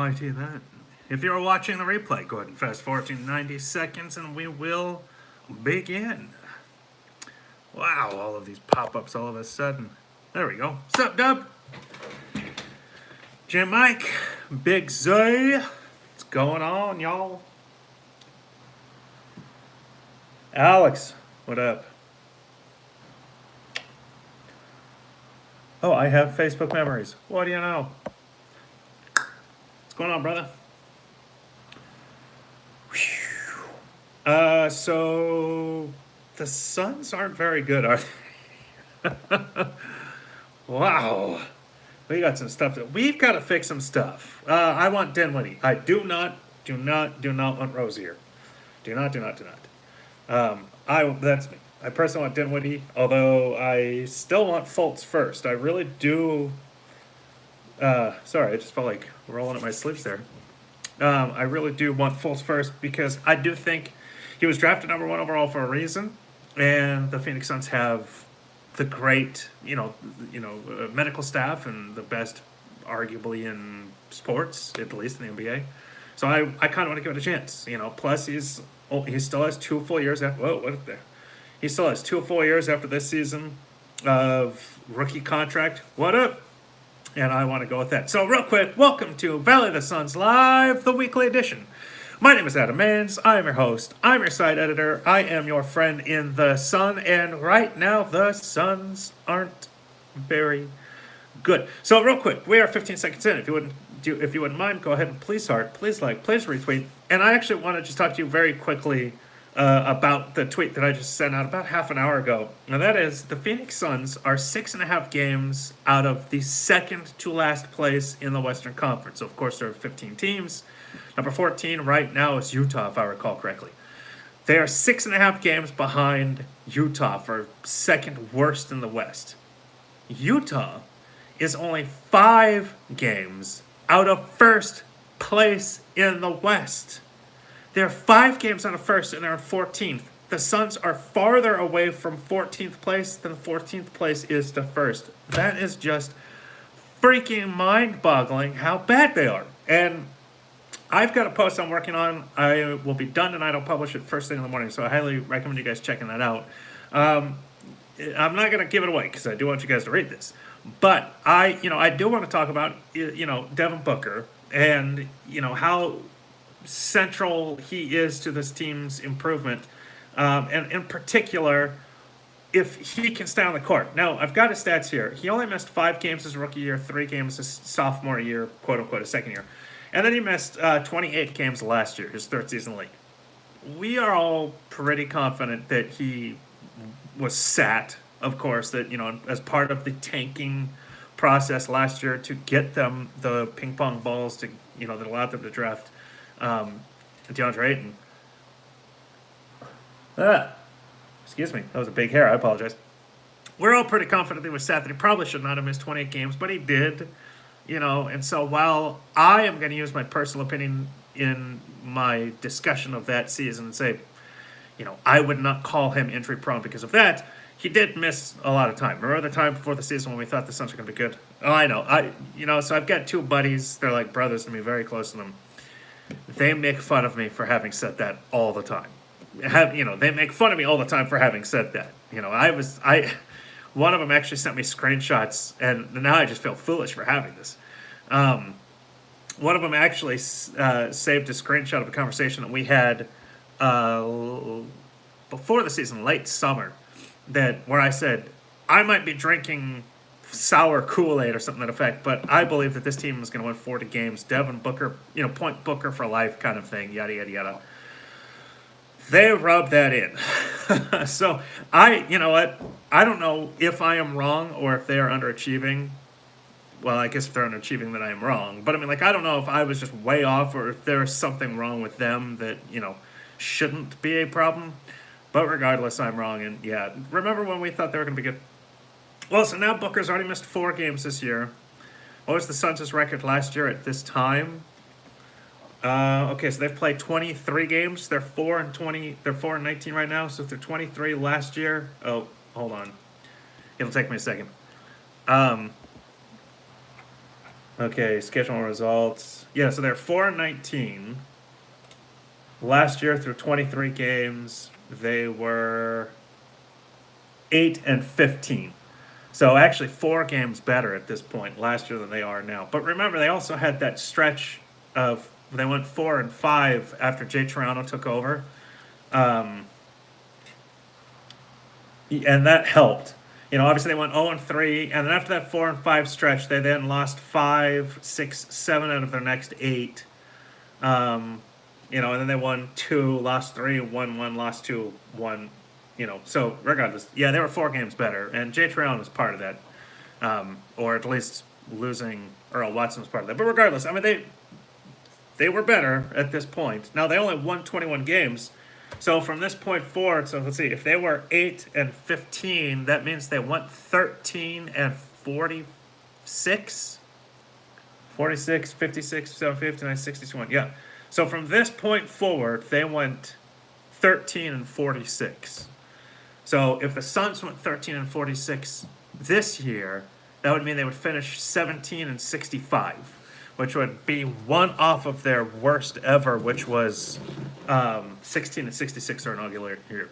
Alrighty then. If you're watching the replay, go ahead and fast forward to 90 seconds and we will begin. Wow, all of these pop-ups all of a sudden. There we go. What's up, Dub? Jim Mike, Big Z. What's going on, y'all? Alex, what up? Oh, I have Facebook memories. What do you know? What's going on, brother? So the Suns aren't very good, are they? Wow. We got some stuff we've got to fix some stuff. I want Dinwiddie. I do not want Rozier. Do not. That's me. I personally want Dinwiddie, although I still want Fultz first. I really do. Sorry, I just felt like rolling up my sleeves there. I really do want Fultz first because I do think he was drafted number 1 overall for a reason, and the Phoenix Suns have the great, medical staff and the best, arguably, in sports, at least in the NBA. So I kind of want to give it a chance. Plus he still has 2 full years after. Whoa, what is there? He still has 2 full years after this season of rookie contract. What up? And I want to go with that. So real quick, welcome to Valley of the Suns Live, the weekly edition. My name is Adam Mains. I am your host. I'm your site editor. I am your friend in the Sun. And right now, the Suns aren't very good. So real quick, we are 15 seconds in. If you wouldn't mind, go ahead and please heart, please like, please retweet. And I actually want to just talk to you very quickly about the tweet that I just sent out about half an hour ago. And that is, the Phoenix Suns are 6.5 games out of the second to last place in the Western Conference. So, of course, there are 15 teams. Number 14 right now is Utah, if I recall correctly. They are 6.5 games behind Utah for second worst in the West. Utah is only 5 games out of first place in the West. They're 5 games out of first, and they're in 14th. The Suns are farther away from 14th place than 14th place is to first. That is just freaking mind-boggling how bad they are. And I've got a post I'm working on. I will be done tonight. I'll publish it first thing in the morning, so I highly recommend you guys checking that out. I'm not going to give it away because I do want you guys to read this. But I do want to talk about, Devin Booker and, how central he is to this team's improvement, and in particular, if he can stay on the court. Now, I've got his stats here. He only missed 5 games his rookie year, 3 games his sophomore year, quote-unquote, his second year. And then he missed 28 games last year, his third season league. We are all pretty confident that he was sat, of course, that, as part of the tanking process last year to get them the ping pong balls to, that allowed them to draft DeAndre Ayton. Excuse me, that was a big hair. I apologize. We're all pretty confident that he was sat, that he probably should not have missed 28 games, but he did. And so while I am going to use my personal opinion in my discussion of that season and say, I would not call him injury prone because of that, he did miss a lot of time. Remember the time before the season when we thought the Suns were going to be good? Oh, I know. So I've got 2 buddies. They're like brothers to me, very close to them. They make fun of me for having said that all the time. They make fun of me all the time for having said that. One of them actually sent me screenshots, and now I just feel foolish for having this. One of them actually saved a screenshot of a conversation that we had before the season, late summer, where I said, I might be drinking sour Kool-Aid or something to that effect, but I believe that this team is going to win 40 games. Devin Booker, point Booker for life kind of thing, yada, yada, yada. They rub that in. So I don't know if I am wrong or if they are underachieving. Well, I guess if they're underachieving, then I am wrong. But I don't know if I was just way off or if there's something wrong with them that, shouldn't be a problem. But regardless, I'm wrong. And yeah, remember when we thought they were going to be good? Well, so now Booker's already missed 4 games this year. What was the Suns' record last year at this time? Okay, so they've played 23 games. They're 4-20. They're 4-19 right now. So if they're 23 last year, oh, hold on, it'll take me a second. Okay, schedule results. Yeah, so they're 4-19. Last year through 23 games, they were 8-15. So actually 4 games better at this point last year than they are now. But remember, they also had that stretch of they went 4-5 after Jay Triano took over. And that helped. Obviously they went 0-3, and then after that 4-5 stretch, they then lost 5, 6, 7 out of their next 8. And then they won 2, lost 3, won 1, lost 2, won. So regardless, yeah, they were 4 games better, and Jay Triano was part of that, or at least losing Earl Watson was part of that. But regardless, I mean they were better at this point. Now they only won 21 games. So from this point forward, so let's see, if they were 8-15, that means they went 13-46, 46, 56, 7, 59, 61. Yeah. So from this point forward, they went 13-46. So if the Suns went 13-46 this year, that would mean they would finish 17-65. Which would be one off of their worst ever, which was 16-66 their inaugural year.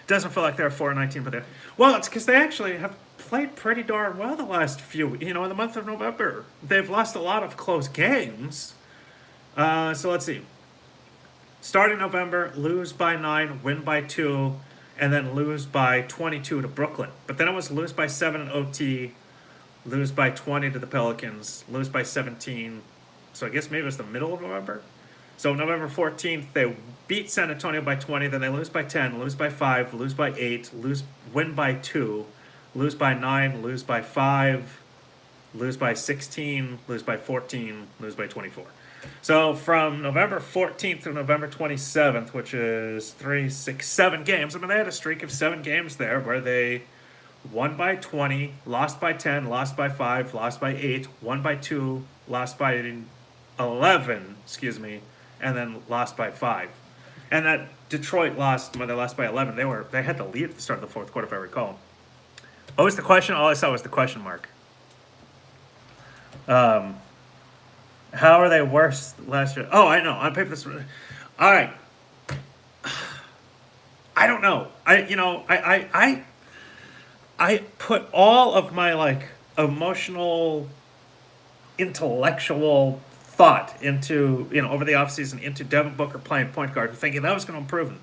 Doesn't feel like they're 4-19, but it's because they actually have played pretty darn well the last few. In the month of November, they've lost a lot of close games. So let's see. Starting November, lose by 9, win by 2, and then lose by 22 to Brooklyn. But then it was lose by 7 in OT. Lose by 20 to the Pelicans, lose by 17. So I guess maybe it was the middle of November. So November 14th, they beat San Antonio by 20, then they lose by 10, lose by 5, lose by 8, win by 2, lose by 9, lose by 5, lose by 16, lose by 14, lose by 24. So from November 14th to November 27th, which is 3, 6, 7 games, I mean, they had a streak of 7 games there where they won by 20, lost by 10, lost by 5, lost by 8, won by 2, lost by 11, and then lost by 5. And that Detroit lost, when they lost by 11, they had the lead at the start of the fourth quarter, if I recall. What was the question? All I saw was the question mark. How are they worse last year? Oh, I know. On paper, this. All right. I don't know. I put all of my emotional, intellectual thought into over the offseason into Devin Booker playing point guard, thinking that was going to improve him.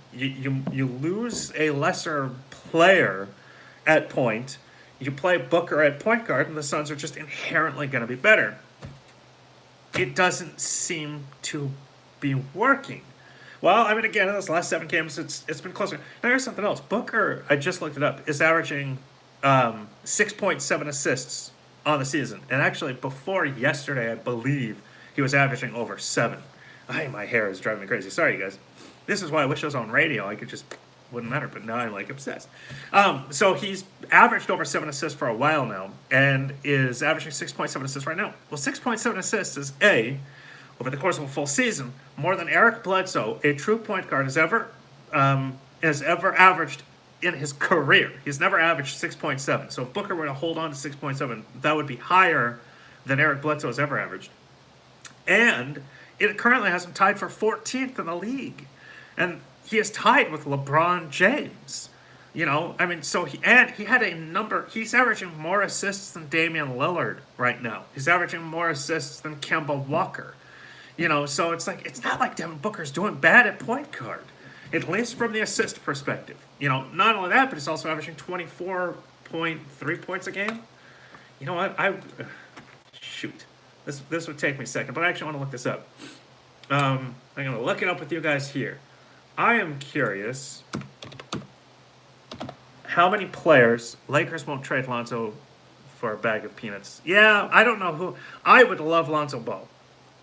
You lose a lesser player at point, you play Booker at point guard, and the Suns are just inherently going to be better. It doesn't seem to be working. Well, I mean, again, in those last 7 games, it's been closer. Now here's something else. Booker, I just looked it up, is averaging 6.7 assists on the season. And actually, before yesterday, I believe he was averaging over 7. My hair is driving me crazy. Sorry, you guys. This is why I wish I was on radio. I could just, wouldn't matter, but now I'm obsessed. So he's averaged over 7 assists for a while now and is averaging 6.7 assists right now. Well, 6.7 assists is over the course of a full season, more than Eric Bledsoe, a true point guard, has ever averaged in his career. He's never averaged 6.7. So if Booker were to hold on to 6.7, that would be higher than Eric Bledsoe has ever averaged. And it currently has him tied for 14th in the league. And he is tied with LeBron James. So he had a number. He's averaging more assists than Damian Lillard right now. He's averaging more assists than Kemba Walker. So it's not like Devin Booker's doing bad at point guard, at least from the assist perspective. Not only that, but he's also averaging 24.3 points a game. You know what? Shoot. This would take me a second, but I actually want to look this up. I'm going to look it up with you guys here. I am curious how many players Lakers won't trade Lonzo for a bag of peanuts. Yeah, I don't know who. I would love Lonzo Ball.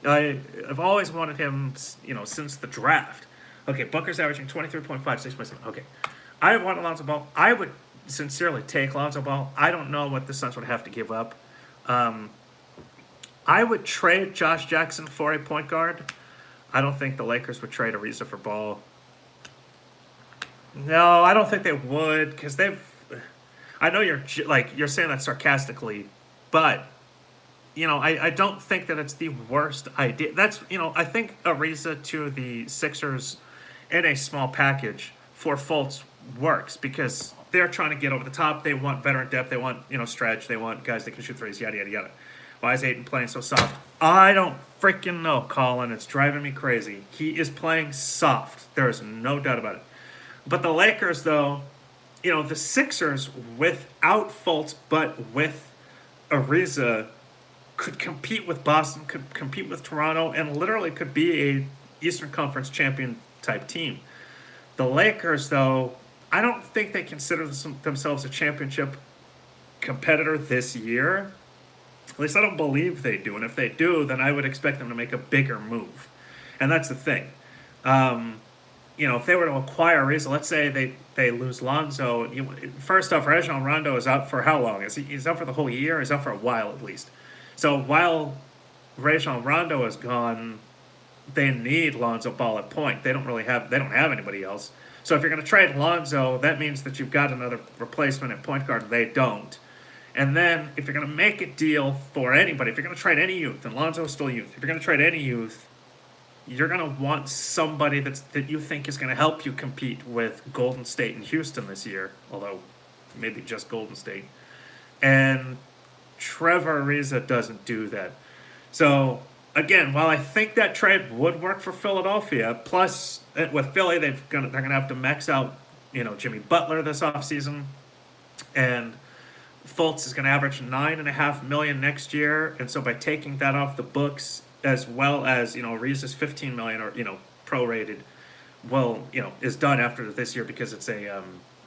I've always wanted him, since the draft. Okay, Booker's averaging 23.5, 6.7. Okay. I have wanted Lonzo Ball. I would sincerely take Lonzo Ball. I don't know what the Suns would have to give up. I would trade Josh Jackson for a point guard. I don't think the Lakers would trade Ariza for Ball. No, I don't think they would, because I know you're saying that sarcastically, but I don't think that it's the worst idea. I think Ariza to the Sixers in a small package for Fultz works because they're trying to get over the top. They want veteran depth. They want, stretch. They want guys that can shoot threes, yada, yada, yada. Why is Ayton playing so soft? I don't freaking know, Colin. It's driving me crazy. He is playing soft. There is no doubt about it. But the Lakers, though, the Sixers without Fultz but with Ariza could compete with Boston, could compete with Toronto, and literally could be a Eastern Conference champion type team. The Lakers, though, I don't think they consider themselves a championship competitor this year. At least I don't believe they do. And if they do, then I would expect them to make a bigger move. And that's the thing. If they were to acquire Ariza, let's say they lose Lonzo. First off, Rajon Rondo is out for how long? He's out for the whole year? He's out for a while at least. So while Rajon Rondo is gone, they need Lonzo Ball at point. They don't have anybody else. So if you're going to trade Lonzo, that means that you've got another replacement at point guard. They don't. And then if you're going to make a deal for anybody, if you're going to trade any youth, and Lonzo is still youth, if you're going to trade any youth, you're going to want somebody that you think is going to help you compete with Golden State and Houston this year, although maybe just Golden State. And Trevor Ariza doesn't do that. So, again, while I think that trade would work for Philadelphia, plus with Philly, they're going to have to max out, Jimmy Butler this offseason. And Fultz is going to average $9.5 million next year. And so by taking that off the books, as well as, Ariza's $15 million or, prorated, is done after this year because it's a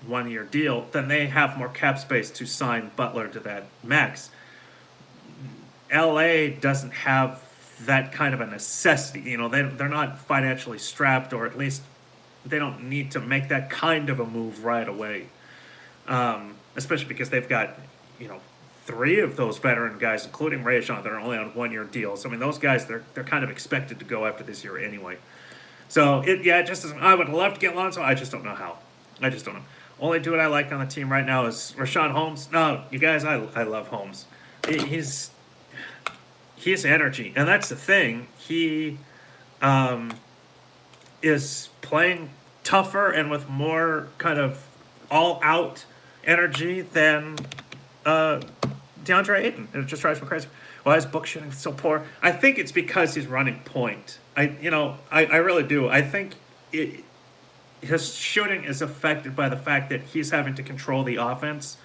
1-year deal, then they have more cap space to sign Butler to that max. LA doesn't have that kind of a necessity. They're not financially strapped, or at least they don't need to make that kind of a move right away. Especially because they've got, 3 of those veteran guys, including Rajon, that are only on 1-year deals. I mean, those guys, they're kind of expected to go after this year anyway. So, it just doesn't. I would love to get Lonzo. I just don't know how. I just don't know. Only dude I like on the team right now is Rashawn Holmes. No, you guys, I love Holmes. He's energy, and that's the thing. He is playing tougher and with more kind of all-out energy than DeAndre Ayton. It just drives me crazy. Why is Book shooting so poor? I think it's because he's running point. I really do. I think his shooting is affected by the fact that he's having to control the offense.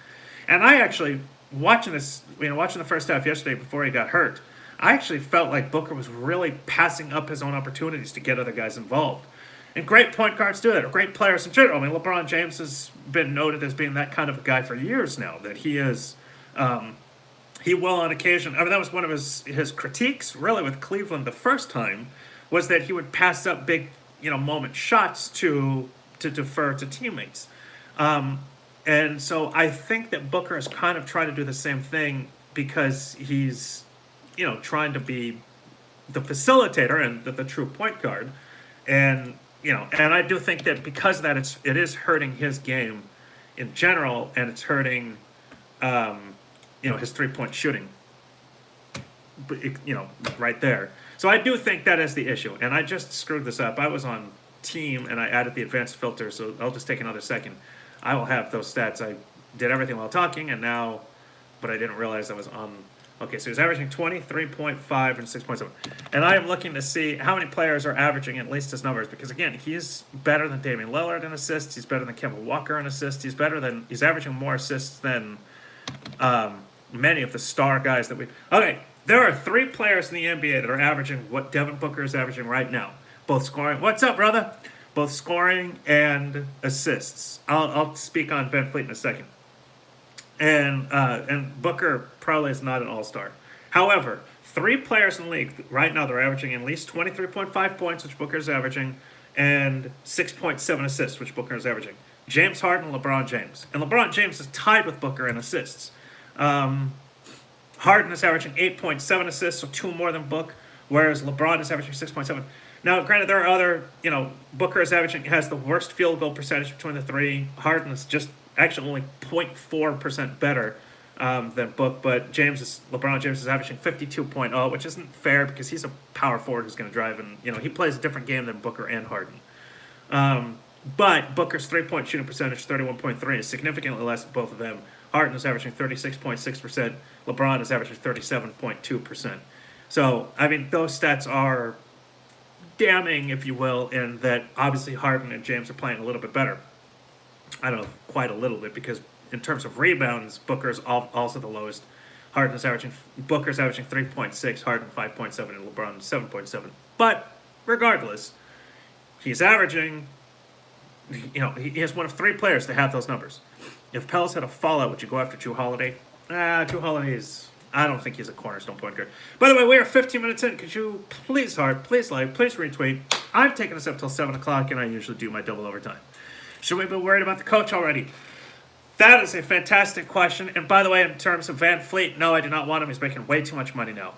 And I actually, watching the first half yesterday before he got hurt, I actually felt like Booker was really passing up his own opportunities to get other guys involved. And great point guards do that, or great players in general. I mean, LeBron James has been noted as being that kind of a guy for years now, that he is, he will on occasion, that was one of his critiques, really, with Cleveland the first time, was that he would pass up big, moment shots to defer to teammates. And so I think that Booker is kind of trying to do the same thing because he's, trying to be the facilitator and the true point guard. And, and I do think that because of that, it is hurting his game in general, and it's hurting, his 3-point shooting, right there. So I do think that is the issue. And I just screwed this up. I was on Team, and I added the advanced filter, so I'll just take another second. I will have those stats. I did everything while talking, but I didn't realize I was on. Okay, so he's averaging 23.5 and 6.7. And I am looking to see how many players are averaging at least his numbers, because, again, he's better than Damian Lillard in assists. He's better than Kemba Walker in assists. He's averaging more assists than many of the star guys that we. Okay, there are 3 players in the NBA that are averaging what Devin Booker is averaging right now. Both scoring. What's up, brother? Both scoring and assists. I'll speak on Van Fleet in a second. And Booker probably is not an all-star. However, 3 players in the league right now, they're averaging at least 23.5 points, which Booker is averaging, and 6.7 assists, which Booker is averaging. James Harden and LeBron James. And LeBron James is tied with Booker in assists. Harden is averaging 8.7 assists, so 2 more than Book, whereas LeBron is averaging 6.7. Now, granted, there are other, Booker has the worst field goal percentage between the 3. Harden is just actually only 0.4% better. than Book, but LeBron James is averaging 52.0, which isn't fair because he's a power forward who's going to drive, and he plays a different game than Booker and Harden. But Booker's 3-point shooting percentage, 31.3, is significantly less than both of them. Harden is averaging 36.6%. LeBron is averaging 37.2%. So, I mean, those stats are damning, if you will, in that obviously Harden and James are playing a little bit better. I don't know, quite a little bit, because in terms of rebounds, Booker's also the lowest. Booker's averaging 3.6, Harden 5.7, and LeBron 7.7. But regardless, he's averaging, he is one of 3 players to have those numbers. If Pels had a fallout, would you go after Jrue Holiday? Jrue Holiday I don't think he's a cornerstone point guard. By the way, we are 15 minutes in. Could you please please like, please retweet? I'm taking us up till 7 o'clock, and I usually do my double overtime. Should we be worried about the coach already? That is a fantastic question. And by the way, in terms of Van Fleet, no, I do not want him. He's making way too much money now.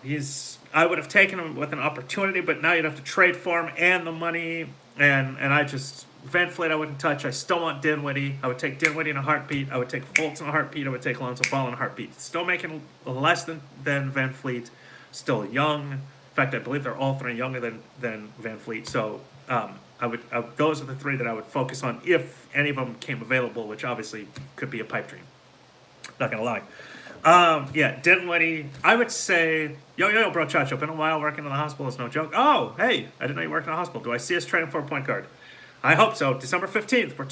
I would have taken him with an opportunity, but now you'd have to trade for him and the money. And Van Fleet I wouldn't touch. I still want Dinwiddie. I would take Dinwiddie in a heartbeat. I would take Fultz in a heartbeat. I would take Lonzo Ball in a heartbeat. Still making less than Van Fleet. Still young. In fact, I believe they're all 3 younger than Van Fleet. So those are the 3 that I would focus on if any of them came available, which obviously could be a pipe dream. Not going to lie. Dinwiddie, I would say, yo, bro, Chacho, been a while working in the hospital. It's no joke. Oh, hey, I didn't know you worked in a hospital. Do I see us trading for a point guard? I hope so. December 15th, we're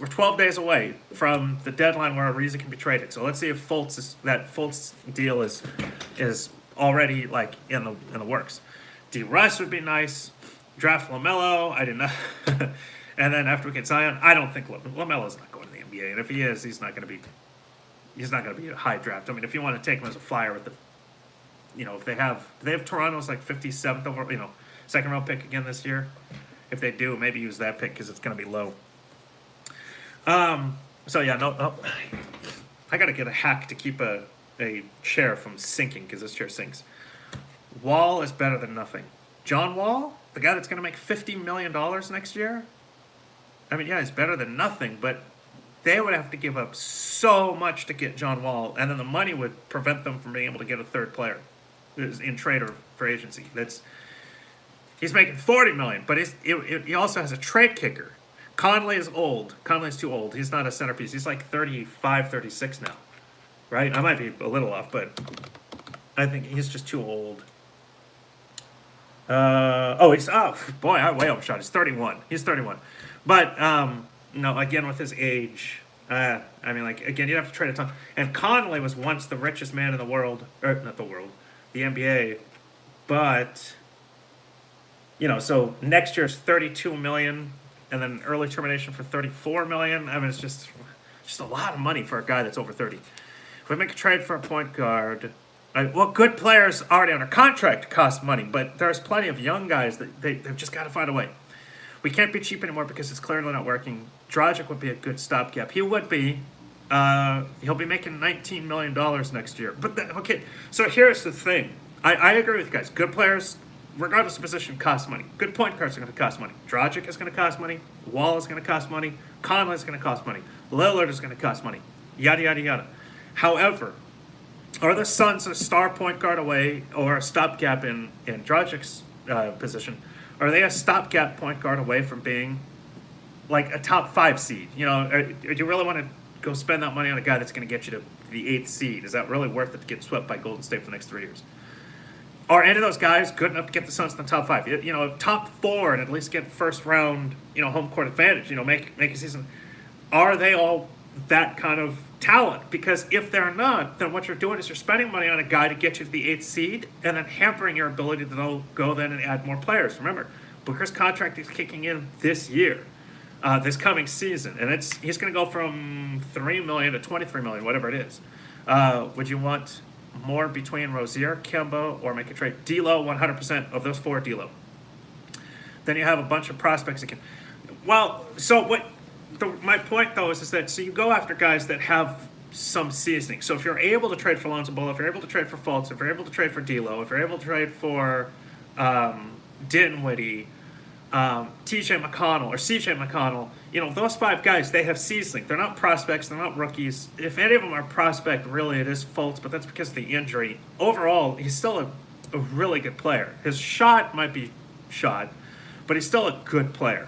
12 days away from the deadline where Ariza can be traded. So let's see if that Fultz deal is already like in the works. D. Russ would be nice. Draft LaMelo. I didn't know. And then after we get Zion, I don't think LaMelo's not going to the NBA. And if he is, he's not going to be a high draft. I mean, if you want to take him as a flyer with the, if they have Toronto's like 57th over, second round pick again this year. If they do, maybe use that pick because it's going to be low. I got to get a hack to keep a chair from sinking because this chair sinks. Wall is better than nothing. John Wall, the guy that's going to make $50 million next year. I mean, yeah, he's better than nothing, but they would have to give up so much to get John Wall, and then the money would prevent them from being able to get a third player in trade or for agency. He's making $40 million, but he also has a trade kicker. Conley is old. Conley's too old. He's not a centerpiece. He's like 35, 36 now, right? I might be a little off, but I think he's just too old. I way overshot. He's 31. He's 31. But, again, with his age, again, you'd have to trade a ton. And Conley was once the richest man in the world, or not the world, the NBA, but... so next year's $32 million, and then early termination for $34 million. I mean, it's just a lot of money for a guy that's over 30. If we make a trade for a point guard, good players already under contract cost money, but there's plenty of young guys that they've just got to find a way. We can't be cheap anymore because it's clearly not working. Dragic would be a good stopgap. He would be. He'll be making $19 million next year. But so here's the thing. I agree with you guys. Good players, regardless of position, cost money. Good point guards are going to cost money. Dragic is going to cost money. Wall is going to cost money. Conley is going to cost money. Lillard is going to cost money. Yada, yada, yada. However, are the Suns a star point guard away or a stopgap in Dragic's position? Are they a stopgap point guard away from being like a top 5 seed? Do you really want to go spend that money on a guy that's going to get you to the 8th seed? Is that really worth it to get swept by Golden State for the next 3 years? Are any of those guys good enough to get the Suns in the top 5? Top 4 and at least get first round, home court advantage, make a season. Are they all that kind of talent? Because if they're not, then what you're doing is you're spending money on a guy to get you to the 8th seed and then hampering your ability to go then and add more players. Remember, Booker's contract is kicking in this year, this coming season, and he's going to go from $3 million to $23 million, whatever it is. Would you want more between Rozier, Kemba, or make a trade? D'Lo, 100% of those 4, D'Lo. Then you have a bunch of prospects again. Well, so my point though is that you go after guys that have some seasoning. So if you're able to trade for Lonzo Ball, if you're able to trade for Fultz, if you're able to trade for D'Lo, if you're able to trade for Dinwiddie, TJ McConnell or CJ McConnell, those 5 guys, they have seasoning. They're not prospects. They're not rookies. If any of them are prospect, really, it is Fultz, but that's because of the injury. Overall, he's still a really good player. His shot might be shot, but he's still a good player.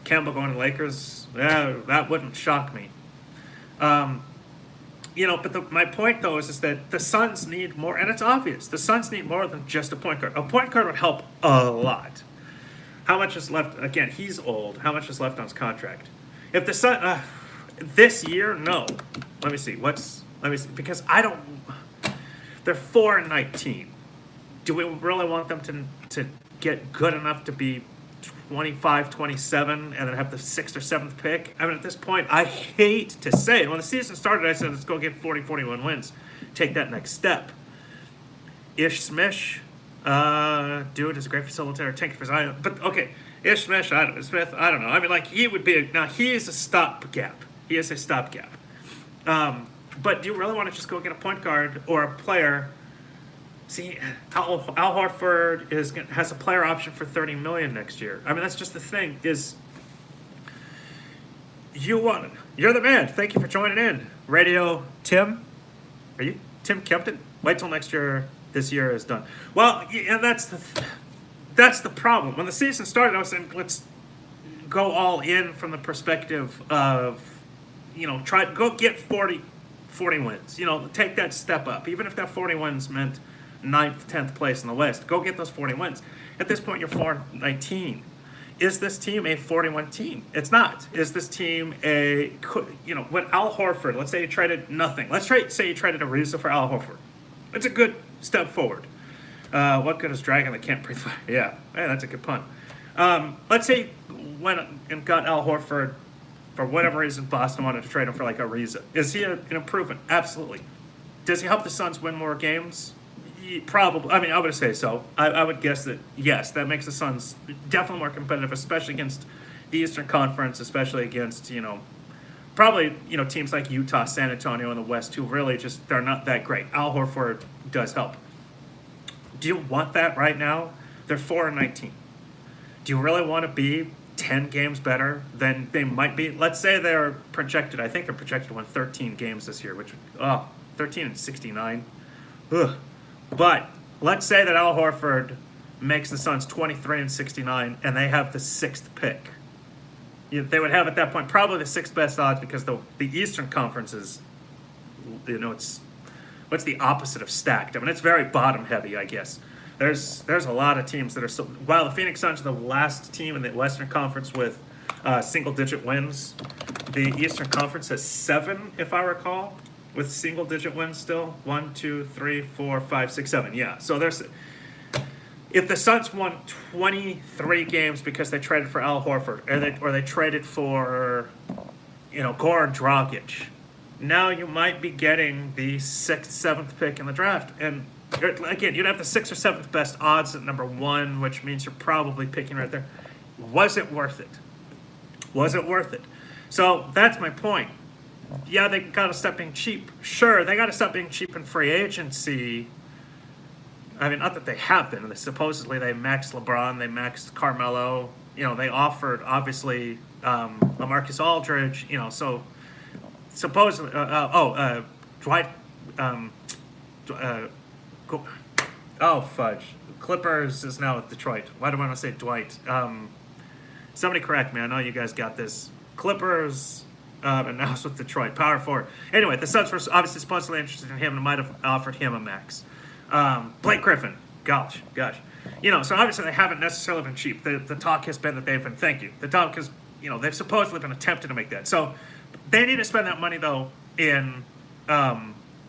Campbell going to Lakers, that wouldn't shock me. But my point, though, is that the Suns need more, and it's obvious. The Suns need more than just a point guard. A point guard would help a lot. How much is left? Again, he's old. How much is left on his contract? If the Sun this year, no. Let me see. Because I don't. They're 4-19. Do we really want them to get good enough to be 25, 27, and then have the 6th or 7th pick? I mean, at this point, I hate to say it. When the season started, I said, let's go get 40, 41 wins. Take that next step. Ish Smish. Dude is a great facilitator. Tank for Zion. But, okay, Ish Smith, I don't know. I mean, he would be now he is a stopgap. He is a stopgap. But do you really want to just go get a point guard or a player? See, Al Horford has a player option for $30 million next year. I mean, that's just the thing. You're the man. Thank you for joining in, Radio Tim. Are you Tim Kempton? Wait till next year. This year is done. Well, and that's the problem. When the season started, I was saying let's go all in from the perspective of go get 40 wins. Take that step up, even if that 40 wins meant 9th, 10th place in the West. Go get those 40 wins. At this point, you're 4-19. Is this team a 41 team? It's not. Is this team when Al Horford, let's say you traded nothing. Say you traded Ariza for Al Horford. It's a good step forward. What good is dragon that can't breathe fire? Yeah, hey, that's a good pun. Let's say went and got Al Horford for whatever reason. Boston wanted to trade him for Ariza. Is he an improvement? Absolutely. Does he help the Suns win more games? Probably. I mean, I would say so. I would guess that yes, that makes the Suns definitely more competitive, especially against the Eastern Conference, especially against probably teams like Utah, San Antonio in the West, who really they're not that great. Al Horford does help. Do you want that right now? They're 4-19. Do you really want to be 10 games better than they might be? Let's say they're projected. I think they're projected to win 13 games this year, 13-69. Ugh. But let's say that Al Horford makes the Suns 23-69, and they have the 6th pick. They would have at that point probably the 6th best odds because the Eastern Conference is, it's what's the opposite of stacked? I mean, it's very bottom heavy, I guess. There's a lot of teams that are still. While the Phoenix Suns are the last team in the Western Conference with single-digit wins, the Eastern Conference has 7, if I recall, with single-digit wins still. 1, 2, 3, 4, 5, 6, 7. Yeah. So if the Suns won 23 games because they traded for Al Horford, or they traded for, Goran Dragic, now you might be getting the 6th, 7th pick in the draft, and again, you'd have the 6th or 7th best odds at number 1, which means you're probably picking right there. Was it worth it? Was it worth it? So that's my point. Yeah, they got to stop being cheap. Sure, they got to stop being cheap in free agency. I mean, not that they have been. Supposedly, they maxed LeBron, they maxed Carmelo. They offered, obviously, LaMarcus Aldridge. So supposedly, Dwight. Fudge. Clippers is now with Detroit. Why do I want to say Dwight? Somebody correct me. I know you guys got this. Clippers, and now it's with Detroit. Power forward. Anyway, the Suns were obviously supposedly interested in him and might have offered him a max. Blake Griffin. Gosh. So obviously they haven't necessarily been cheap. The talk has been that they've been, thank you. The talk is, they've supposedly been attempting to make that. So they need to spend that money, though, in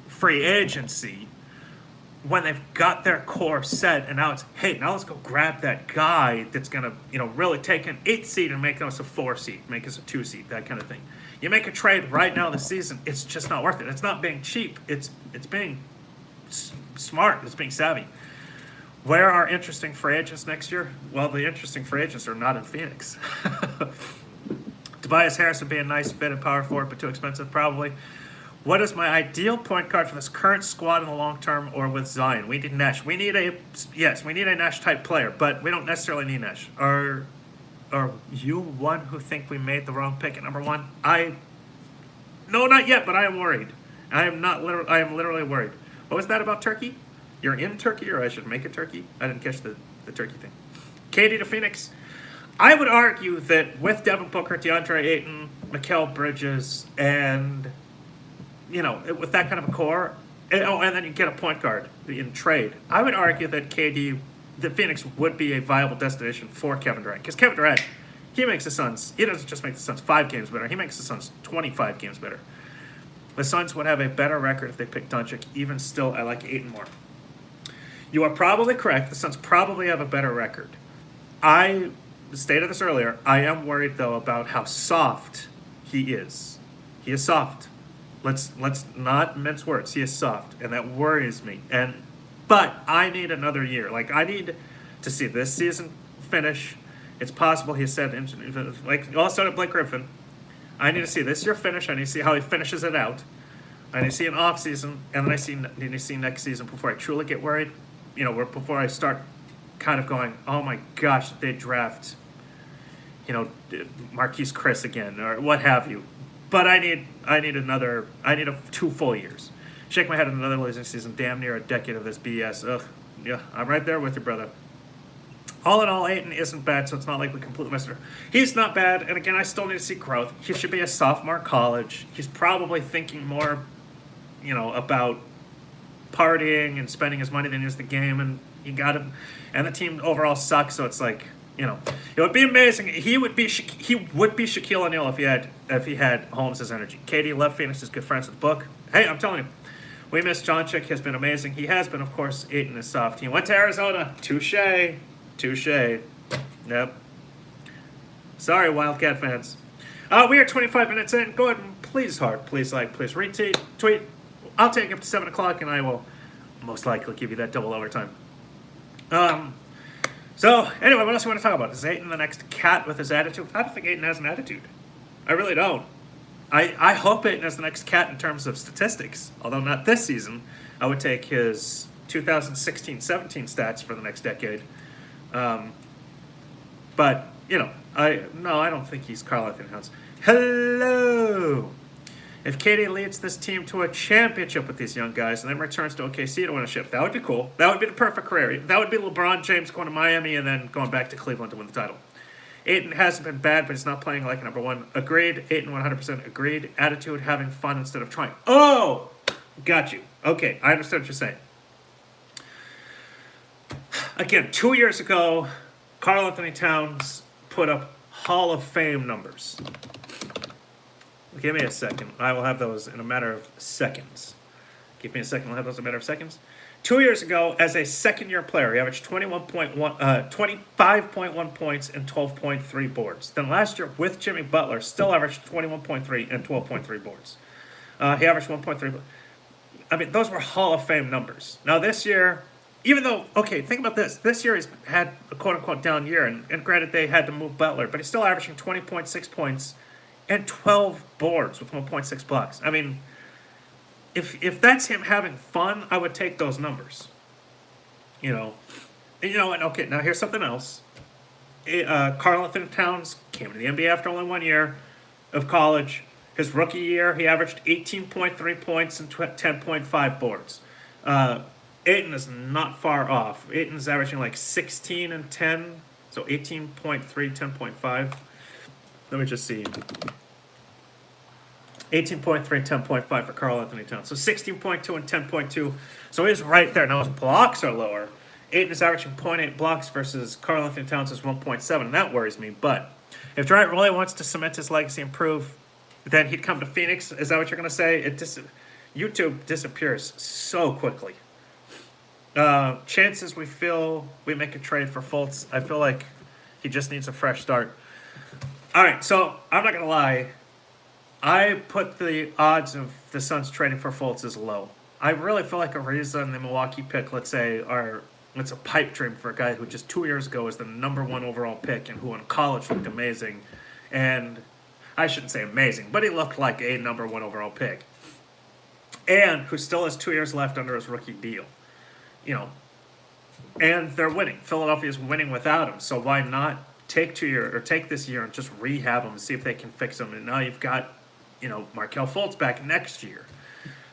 free agency when they've got their core set, and now it's, hey, now let's go grab that guy that's going to, really take an 8th seed and make us a 4 seed, make us a 2 seed, that kind of thing. You make a trade right now this season, it's just not worth it. It's not being cheap. It's being smart. It's being savvy. Where are interesting free agents next year? Well, the interesting free agents are not in Phoenix. Tobias Harris would be a nice fit in power forward, but too expensive probably. What is my ideal point guard for this current squad in the long term or with Zion? We need Nash. We need a Nash type player, but we don't necessarily need Nash. or you one who think we made the wrong pick at number one? No, not yet, but I am worried. I am not. I am literally worried. What was that about Turkey? You're in Turkey, or I should make it Turkey? I didn't catch the Turkey thing. KD to Phoenix. I would argue that with Devin Booker, DeAndre Ayton, Mikal Bridges, and with that kind of a core, and then you get a point guard in trade. I would argue that Phoenix would be a viable destination for Kevin Durant, because Kevin Durant, he makes the Suns. He doesn't just make the Suns 5 games better. He makes the Suns 25 games better. The Suns would have a better record if they picked Doncic. Even still, I like Ayton more. You are probably correct. The Suns probably have a better record. I stated this earlier. I am worried, though, about how soft he is. He is soft. Let's not mince words. He is soft, and that worries me. But I need another year. Like, I need to see this season finish. It's possible he said, like, all started Blake Griffin. I need to see this year finish. I need to see how he finishes it out. I need to see an off season, and then I need to see next season before I truly get worried. Before I start kind of going, oh my gosh, they draft, Marquise Chris again or what have you. But I need 2 full years. Shake my head at another losing season, damn near a decade of this BS. Ugh, yeah, I'm right there with you, brother. All in all, Ayton isn't bad, so it's not like we completely missed her. He's not bad, and again, I still need to see growth. He should be a sophomore in college. He's probably thinking more, about partying and spending his money than he is the game, and you got him. And the team overall sucks, so it's like, it would be amazing. He would be Shaquille O'Neal if he had Holmes' energy. KD left Phoenix is good friends with Book. Hey, I'm telling you, we miss Doncic. Has been amazing. He has been, of course. Ayton is soft. He went to Arizona. Touche. Yep. Sorry, Wildcat fans. We are 25 minutes in. Go ahead and please like, please retweet, tweet. I'll take up to 7 o'clock, and I will most likely give you that double overtime. So, anyway, what else do you want to talk about? Is Ayton the next cat with his attitude? I don't think Ayton has an attitude. I really don't. I hope Ayton is the next cat in terms of statistics, although not this season. I would take his 2016-17 stats for the next decade. But, I don't think he's Karl-Anthony Towns. Hello! If KD leads this team to a championship with these young guys and then returns to OKC to win a ship, that would be cool. That would be the perfect career. That would be LeBron James going to Miami and then going back to Cleveland to win the title. Ayton hasn't been bad, but he's not playing like a number one. Agreed. Ayton 100% agreed. Attitude, having fun instead of trying. Oh! Got you. Okay, I understand what you're saying. Again, 2 years ago, Karl-Anthony Towns put up Hall of Fame numbers. Give me a second. I will have those in a matter of seconds. Give me a second. I'll have those in a matter of seconds. 2 years ago, as a second-year player, he averaged 25.1 points and 12.3 boards. Then last year, with Jimmy Butler, still averaged 21.3 and 12.3 boards. He averaged 1.3. I mean, those were Hall of Fame numbers. Now this year, even though, okay, think about this. This year he's had a quote-unquote down year, and granted they had to move Butler, but he's still averaging 20.6 points and 12 boards with 1.6 blocks. I mean, if that's him having fun, I would take those numbers. And okay, now here's something else. Karl-Anthony Towns came to the NBA after only 1 year of college. His rookie year, he averaged 18.3 points and 10.5 boards. Ayton is not far off. Ayton's averaging like 16 and 10, so 18.3, 10.5. Let me just see. 18.3, 10.5 for Karl-Anthony Towns. So 16.2 and 10.2. So he's right there. Now his blocks are lower. Ayton is averaging 0.8 blocks versus Karl-Anthony Towns is 1.7, and that worries me. But if Durant really wants to cement his legacy and prove, then he'd come to Phoenix. Is that what you're going to say? YouTube disappears so quickly. Chances we feel we make a trade for Fultz. I feel like he just needs a fresh start. All right, so I'm not going to lie. I put the odds of the Suns trading for Fultz as low. I really feel like Ariza and the Milwaukee pick, let's say, it's a pipe dream for a guy who just 2 years ago was the number one overall pick and who in college looked amazing. And I shouldn't say amazing, but he looked like a number one overall pick. And who still has 2 years left under his rookie deal. And they're winning. Philadelphia is winning without him, so why not take take this year and just rehab them and see if they can fix them. And now you've got, Markelle Fultz back next year.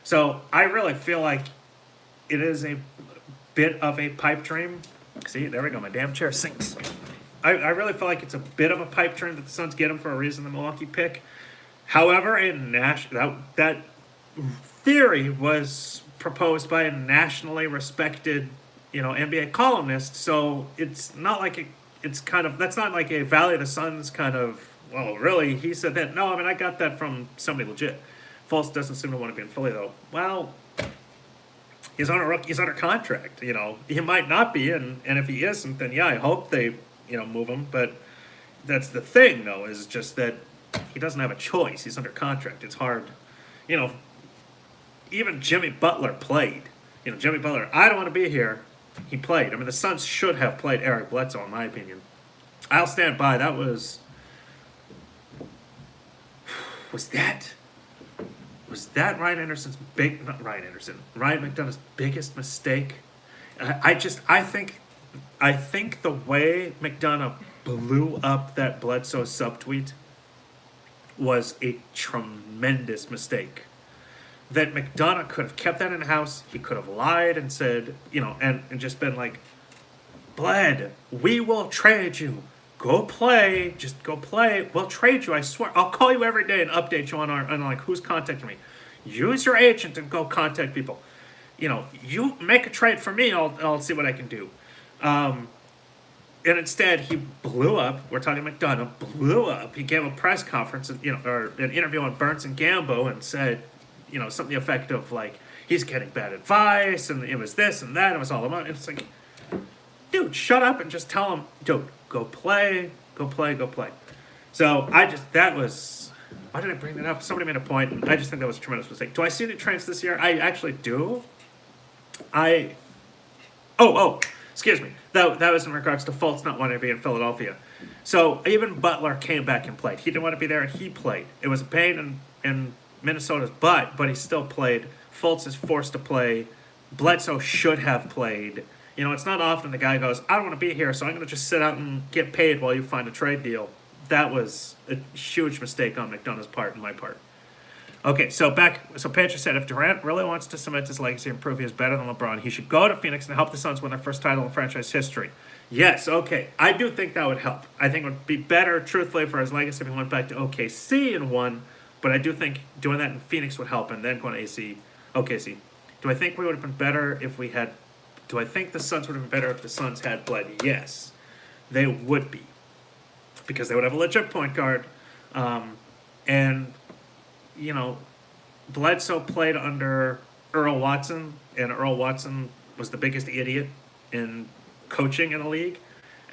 So I really feel like it is a bit of a pipe dream. See, there we go. My damn chair sinks. I really feel like it's a bit of a pipe dream that the Suns get him for a reason, the Milwaukee pick. However, that theory was proposed by a nationally respected, NBA columnist. So it's not like that's not like a Valley of the Suns kind of, well, really, he said that. No, I mean, I got that from somebody legit. Fultz doesn't seem to want to be in Philly, though. Well, he's under contract. He might not be, and if he isn't, then yeah, I hope they, move him. But that's the thing, though, is just that he doesn't have a choice. He's under contract. It's hard. Even Jimmy Butler played. Jimmy Butler, I don't want to be here. He played. I mean, the Suns should have played Eric Bledsoe, in my opinion. I'll stand by. That was that Ryan Anderson's Ryan McDonough's biggest mistake? I think the way McDonough blew up that Bledsoe subtweet was a tremendous mistake. That McDonough could have kept that in the house. He could have lied and said, and just been like, Bled, we will trade you. Go play. Just go play. We'll trade you. I swear. I'll call you every day and update you on who's contacting me. Use your agent and go contact people. You make a trade for me. I'll see what I can do. And instead, he blew up. We're talking McDonough blew up. He gave a press conference, or an interview on Burns and Gambo, and said, something the effect of like, he's getting bad advice, and it was this and that. It was all about. It's like, dude, shut up and just tell him, dude, go play. So that was. Why did I bring that up? Somebody made a point, and I just think that was a tremendous mistake. Do I see any trends this year? I actually do. Excuse me. That was in regards to Fultz not wanting to be in Philadelphia. So even Butler came back and played. He didn't want to be there, and he played. It was a pain in Minnesota's butt, but he still played. Fultz is forced to play. Bledsoe should have played. It's not often the guy goes, I don't want to be here, so I'm going to just sit out and get paid while you find a trade deal. That was a huge mistake on McDonough's part and my part. Okay, so Pedro said, if Durant really wants to cement his legacy and prove he is better than LeBron, he should go to Phoenix and help the Suns win their first title in franchise history. Yes, okay. I do think that would help. I think it would be better, truthfully, for his legacy if he went back to OKC and won, but I do think doing that in Phoenix would help, and then going to OKC. Do I think we would have been better if we had... Do I think the Suns would have been better if the Suns had Bled? Yes, they would be. Because they would have a legit point guard. And, Bledsoe played under Earl Watson, and Earl Watson was the biggest idiot in coaching in the league.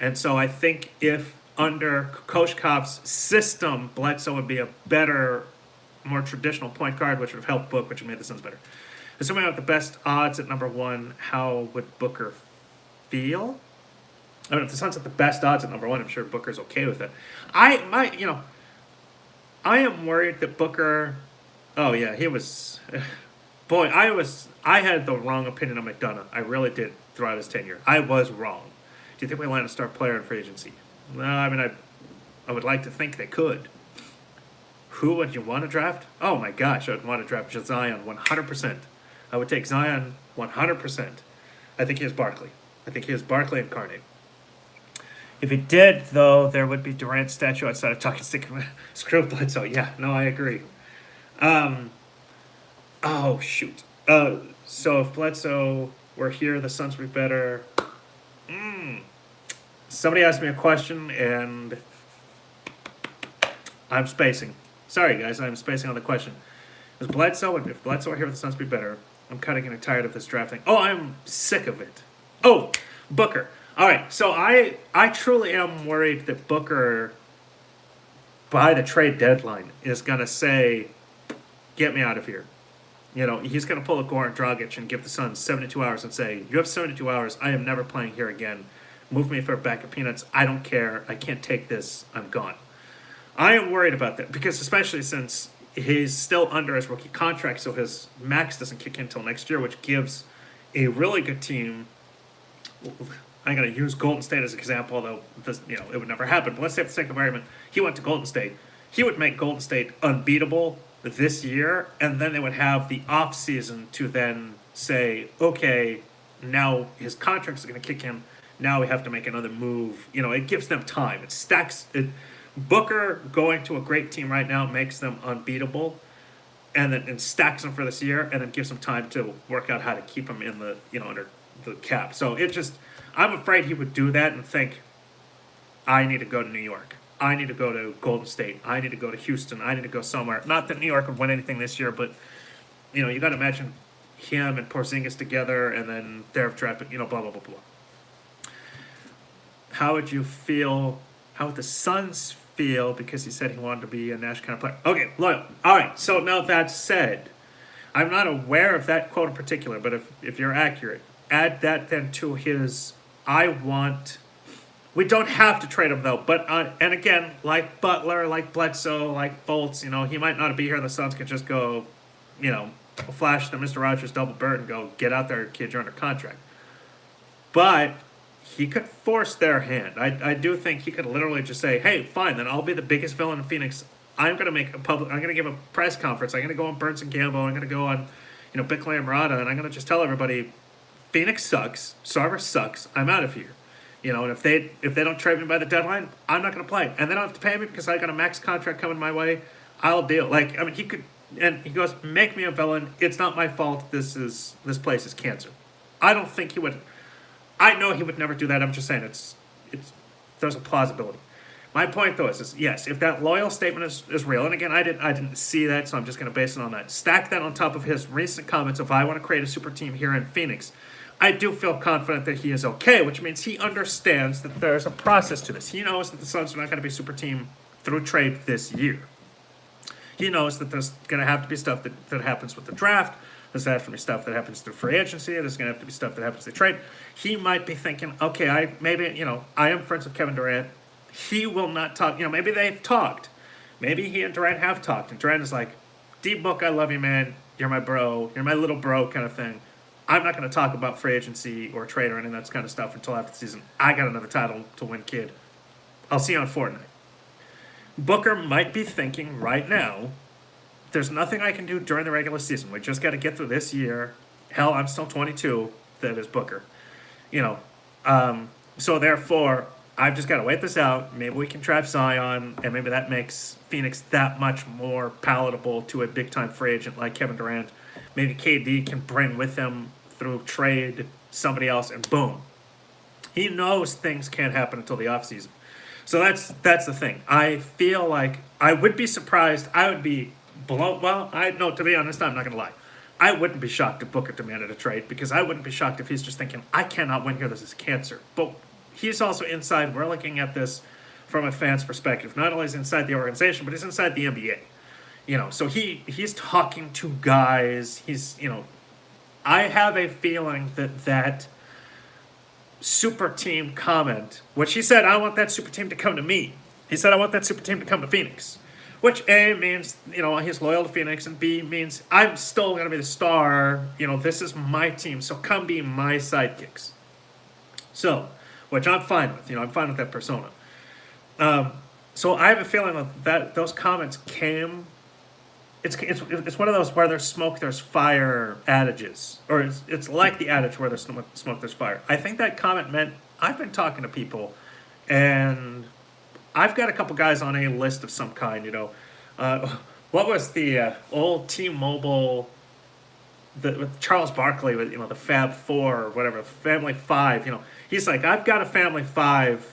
And so I think if under Coach Koff's system, Bledsoe would be a better, more traditional point guard, which would have helped Book, which would have made the Suns better. Assuming I have the best odds at number one, how would Booker feel? I mean, if the Suns have the best odds at number one, I'm sure Booker's okay with it. I am worried that Booker. Oh yeah, he was. Boy, I had the wrong opinion of McDonough. I really did throughout his tenure. I was wrong. Do you think we land a star player in free agency? Well, I mean, I would like to think they could. Who would you want to draft? Oh my gosh, I would want to draft Zion 100%. I would take Zion 100%. I think he is Barkley. I think he is Barkley incarnate. If he did, though, there would be Durant's statue outside of Talking Stick. Screw Bledsoe. Yeah, no, I agree. Oh, shoot. So if Bledsoe were here, the Suns would be better. Somebody asked me a question, and I'm spacing. Sorry, guys, I'm spacing on the question. If Bledsoe were here, the Suns would be better. I'm kind of getting tired of this drafting. Oh, I'm sick of it. Oh, Booker. All right, so I truly am worried that Booker, by the trade deadline, is going to say, get me out of here. He's going to pull a Goran Dragic and give the Suns 72 hours and say, you have 72 hours. I am never playing here again. Move me for a bag of peanuts. I don't care. I can't take this. I'm gone. I am worried about that because especially since he's still under his rookie contract, so his max doesn't kick in until next year, which gives a really good team I'm going to use Golden State as an example, although this, it would never happen. But let's say for the sake of argument, he went to Golden State. He would make Golden State unbeatable this year, and then they would have the off season to then say, okay, now his contract is going to kick in. Now we have to make another move. It gives them time. It stacks. Booker going to a great team right now makes them unbeatable, and stacks them for this year, and then gives them time to work out how to keep them in the under the cap. So I'm afraid he would do that and think, I need to go to New York. I need to go to Golden State. I need to go to Houston. I need to go somewhere. Not that New York would win anything this year, but you got to imagine him and Porzingis together, and then they're drafted. Blah blah blah blah. How would you feel? How would the Suns feel? Because he said he wanted to be a Nash kind of player. Okay, loyal. All right. So now that said, I'm not aware of that quote in particular, but if you're accurate, add that then to his. We don't have to trade him though, but and again, like Butler, like Bledsoe, like Fultz, he might not be here. The Suns could just go, flash the Mr. Rogers double bird and go, get out there, kid, you're under contract. But he could force their hand. I do think he could literally just say, hey, fine, then I'll be the biggest villain in Phoenix. I'm going to give a press conference. I'm going to go on Burns and Gambo. I'm going to go on, Bickley and Murata, and I'm going to just tell everybody, Phoenix sucks. Sarver sucks. I'm out of here. And if they don't trade me by the deadline, I'm not going to play. And they don't have to pay me because I got a max contract coming my way. I'll deal. He could, and he goes, make me a villain. It's not my fault. This place is cancer. I don't think he would. I know he would never do that. I'm just saying there's a plausibility. My point though is yes, if that loyal statement is real, and again I didn't see that, so I'm just going to base it on that. Stack that on top of his recent comments of I want to create a super team here in Phoenix. I do feel confident that he is okay, which means he understands that there's a process to this. He knows that the Suns are not going to be a super team through trade this year. He knows that there's going to have to be stuff that happens with the draft. There's going to have to be stuff that happens through free agency. There's going to have to be stuff that happens through trade. He might be thinking, okay, I am friends with Kevin Durant. He will not talk. Maybe they've talked. Maybe he and Durant have talked. And Durant is like, D-Book, I love you, man. You're my bro. You're my little bro kind of thing. I'm not going to talk about free agency or trade or any of that kind of stuff until after the season. I got another title to win, kid. I'll see you on Fortnite. Booker might be thinking right now, there's nothing I can do during the regular season. We just got to get through this year. Hell, I'm still 22. That is Booker. So therefore, I've just got to wait this out. Maybe we can draft Zion, and maybe that makes Phoenix that much more palatable to a big-time free agent like Kevin Durant. Maybe KD can bring with him through trade somebody else, and boom. He knows things can't happen until the offseason. So that's the thing. I feel like I would be surprised. I would be blown. Well, to be honest, I'm not going to lie. I wouldn't be shocked if Booker demanded a trade because I wouldn't be shocked if he's just thinking, I cannot win here. This is cancer. But he's also inside. We're looking at this from a fan's perspective. Not only is he inside the organization, but he's inside the NBA. So he's talking to guys. I have a feeling that super team comment, which he said, I want that super team to come to me. He said, I want that super team to come to Phoenix. Which A means, he's loyal to Phoenix, and B means I'm still going to be the star. This is my team, so come be my sidekicks. So, which I'm fine with. I'm fine with that persona. So I have a feeling that those comments came. It's one of those where there's smoke, there's fire adages. Or it's like the adage where there's smoke, there's fire. I think that comment meant I've been talking to people, and I've got a couple guys on a list of some kind, what was the old T-Mobile, with Charles Barkley, with, the Fab Four or whatever, Family Five, he's like, I've got a Family Five,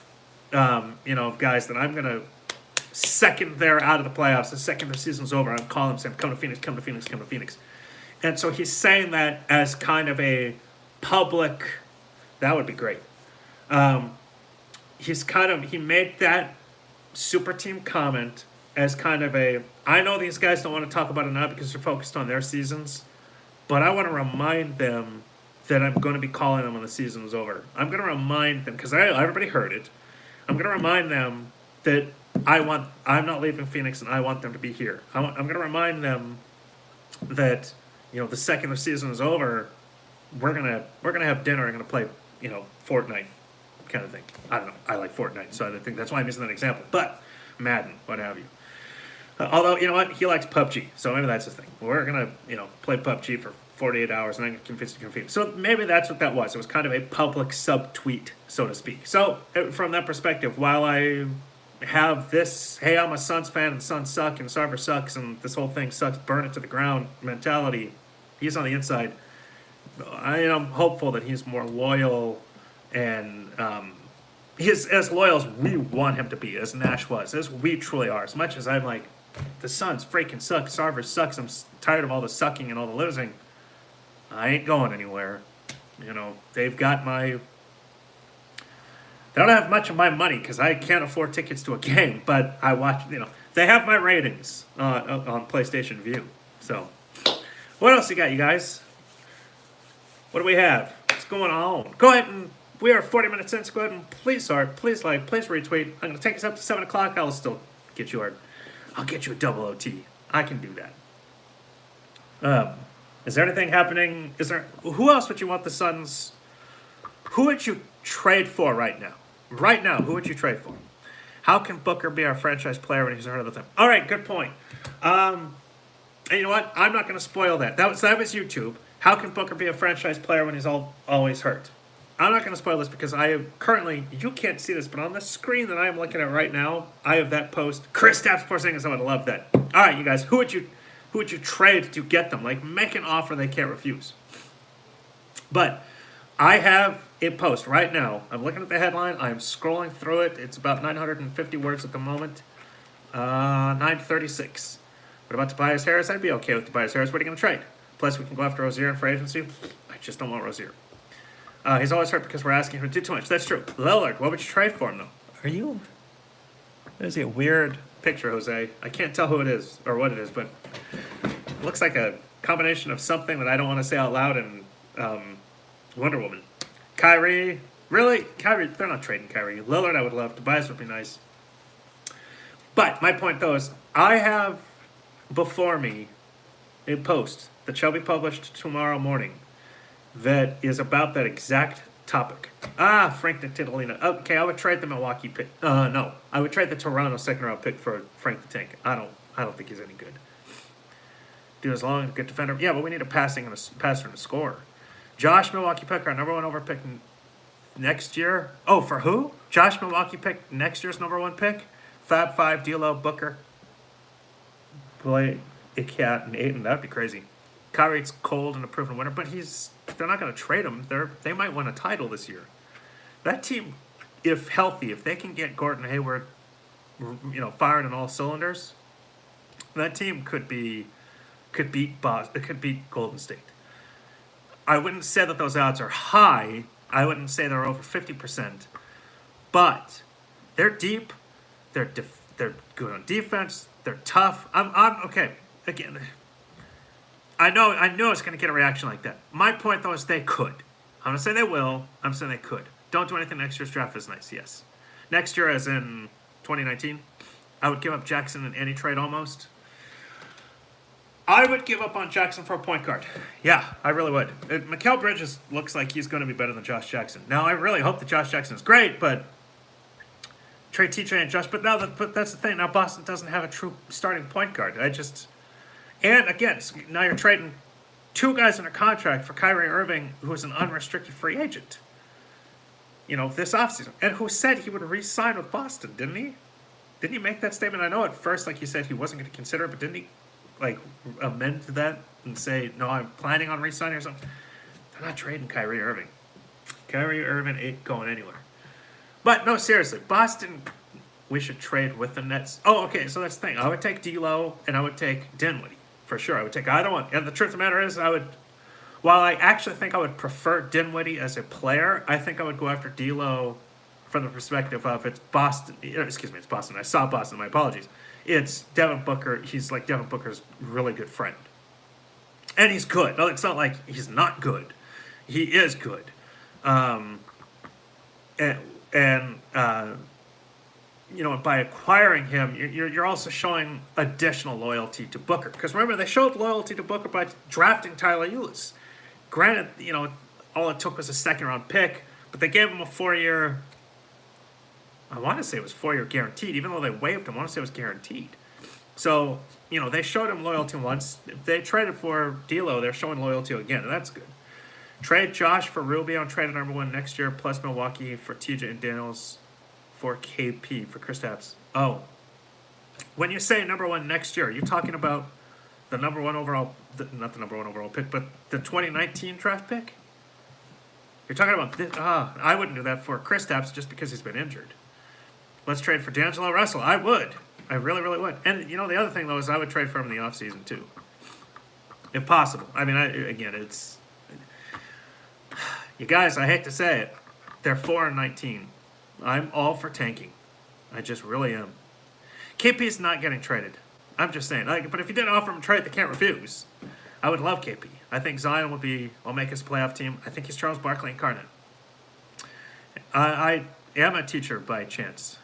of guys that I'm going to, second they're out of the playoffs, the second the season's over, I'm calling them saying, come to Phoenix, come to Phoenix, come to Phoenix. And so he's saying that as kind of a public, that would be great. He made that super team comment as kind of I know these guys don't want to talk about it now because they're focused on their seasons, but I want to remind them that I'm going to be calling them when the season is over. I'm going to remind them, because everybody heard it, I'm going to remind them that I'm not leaving Phoenix and I want them to be here. I'm going to remind them that, the second the season is over, we're going to have dinner and going to play, Fortnite. kind of thing. I don't know. I like Fortnite, so I think that's why I'm using that example. But Madden, what have you. Although, you know what? He likes PUBG, so maybe that's his thing. We're going to, play PUBG for 48 hours and then get convinced to compete. So maybe that's what that was. It was kind of a public sub-tweet, so to speak. So from that perspective, while I have this, hey, I'm a Suns fan and the Suns suck and Sarver sucks and this whole thing sucks, burn it to the ground mentality, he's on the inside. I am hopeful that he's more loyal and he's as loyal as we want him to be, as Nash was, as we truly are. As much as I'm like, the Suns freaking suck, Sarver sucks, I'm tired of all the sucking and all the losing, I ain't going anywhere. They've got my... They don't have much of my money because I can't afford tickets to a game, but I watch, they have my ratings on PlayStation View. So, what else you got, you guys? What do we have? What's going on? Go ahead and, we are 40 minutes in, so go ahead and please like, please retweet. I'm going to take us up to 7 o'clock. I'll still get you I'll get you a double OT. I can do that. Is there anything happening? Who else would you want the Suns? Who would you trade for right now? Right now, who would you trade for? How can Booker be our franchise player when he's hurt all the time? All right, good point. And you know what? I'm not going to spoil that. That was YouTube. How can Booker be a franchise player when he's always hurt? I'm not going to spoil this because I am currently, you can't see this, but on the screen that I'm looking at right now, I have that post. Kristaps Porzingis, I would love that. All right, you guys, who would you trade to get them? Like, make an offer they can't refuse. But I have a post right now. I'm looking at the headline. I'm scrolling through it. It's about 950 words at the moment. 936. What about Tobias Harris? I'd be okay with Tobias Harris. What are you going to trade? Plus, we can go after Rozier in free agency. I just don't want Rozier. He's always hurt because we're asking him to do too much. That's true. Lillard, what would you trade for him, though? There's a weird picture, Jose. I can't tell who it is or what it is, but it looks like a combination of something that I don't want to say out loud and Wonder Woman. Kyrie. Really? Kyrie, they're not trading Kyrie. Lillard, I would love. Tobias would be nice. But my point, though, is I have before me a post that shall be published tomorrow morning that is about that exact topic. Frank Titalina. Okay, I would trade the Milwaukee pick. No, I would trade the Toronto second-round pick for Frank the Tank. I don't think he's any good. Dude, as long as a good defender. Yeah, but we need a passer and a scorer. Josh Milwaukee pick, our number one over pick next year. Oh, for who? Josh Milwaukee pick next year's number one pick. Fab Five, D'Lo, Booker, Blake, Icat, and Ayton. That'd be crazy. Kyrie's cold and a proven winner, but they're not going to trade him. They might win a title this year. That team, if healthy, if they can get Gordon Hayward, fired on all cylinders, that team could beat Boston. It could beat Golden State. I wouldn't say that those odds are high. I wouldn't say they're over 50%, but they're deep. They're good on defense. They're tough. I'm okay. Again, I know it's going to get a reaction like that. My point, though, is they could. I'm going to say they will. I'm saying they could. Don't do anything next year's draft is nice, yes. Next year, as in 2019, I would give up Jackson in any trade almost. I would give up on Jackson for a point guard. Yeah, I really would. Mikal Bridges looks like he's going to be better than Josh Jackson. Now, I really hope that Josh Jackson is great, but trade TJ and Josh. But that's the thing. Now, Boston doesn't have a true starting point guard. And again, now you're trading two guys under contract for Kyrie Irving, who is an unrestricted free agent, this offseason. And who said he would re-sign with Boston, didn't he? Didn't he make that statement? I know at first, he said he wasn't going to consider it, but didn't he, amend to that and say, no, I'm planning on re-signing or something? They're not trading Kyrie Irving. Kyrie Irving ain't going anywhere. But, no, seriously, Boston, we should trade with the Nets. Oh, okay, so that's the thing. I would take D'Lo, and I would take Dinwiddie. For sure, I would take either one. And the truth of the matter is, while I actually think I would prefer Dinwiddie as a player, I think I would go after D'Lo from the perspective of it's Boston. It's Boston. I saw Boston. My apologies. It's Devin Booker. He's like Devin Booker's really good friend. And he's good. No, it's not like he's not good. He is good. By acquiring him, you're also showing additional loyalty to Booker. Because remember, they showed loyalty to Booker by drafting Tyler Ulis. Granted, all it took was a second-round pick, but they gave him a 4-year, I want to say it was 4-year guaranteed, even though they waived him. I want to say it was guaranteed. So, they showed him loyalty once. If they traded for D'Lo, they're showing loyalty again, and that's good. Trade Josh for Rubio and trade number 1 next year, plus Milwaukee for TJ and Daniels for KP for Kristaps. Oh, when you say number 1 next year, you're talking about the number 1 overall, not the number 1 overall pick, but the 2019 draft pick? You're talking about this? I wouldn't do that for Kristaps just because he's been injured. Let's trade for D'Angelo Russell. I would. I really, really would. And, the other thing, though, is I would trade for him in the offseason, too. If possible. I mean, again, it's... You guys, I hate to say it, they're 4-19. I'm all for tanking. I just really am. KP's not getting traded. I'm just saying. But if you didn't offer him a trade, they can't refuse. I would love KP. I think Zion will make his playoff team. I think he's Charles Barkley incarnate. I am a teacher by chance.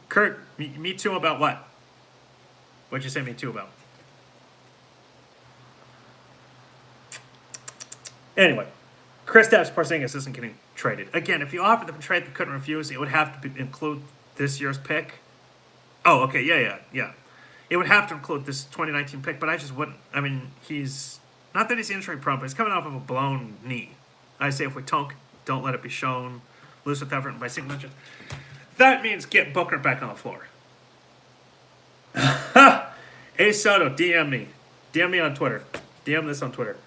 Kurt, me too about what? What'd you say me too about? Anyway, Kristaps Porzingis isn't getting traded. Again, if you offered them a trade they couldn't refuse, it would have to include this year's pick. Oh, okay, yeah. It would have to include this 2019 pick, but I just wouldn't. I mean, he's... Not that he's injury prone, but he's coming off of a blown knee. I say if we don't let it be shown. Lose with effort by single digits. That means get Booker back on the floor. Hey Soto, DM me. DM me on Twitter. DM this on Twitter.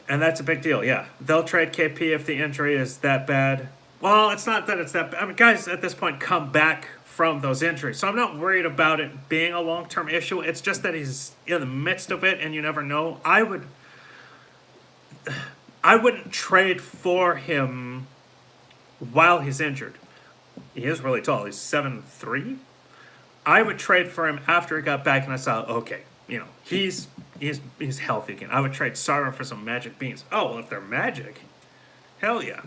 And that's a big deal, yeah. They'll trade KP if the injury is that bad. Well, it's not that it's that bad. I mean, guys at this point come back from those injuries. So I'm not worried about it being a long-term issue. It's just that he's in the midst of it and you never know. I wouldn't trade for him while he's injured. He is really tall. He's 7'3". I would trade for him after he got back and I saw, okay, he's healthy again. I would trade Sara for some Magic beans. Oh, well, if they're Magic, hell yeah.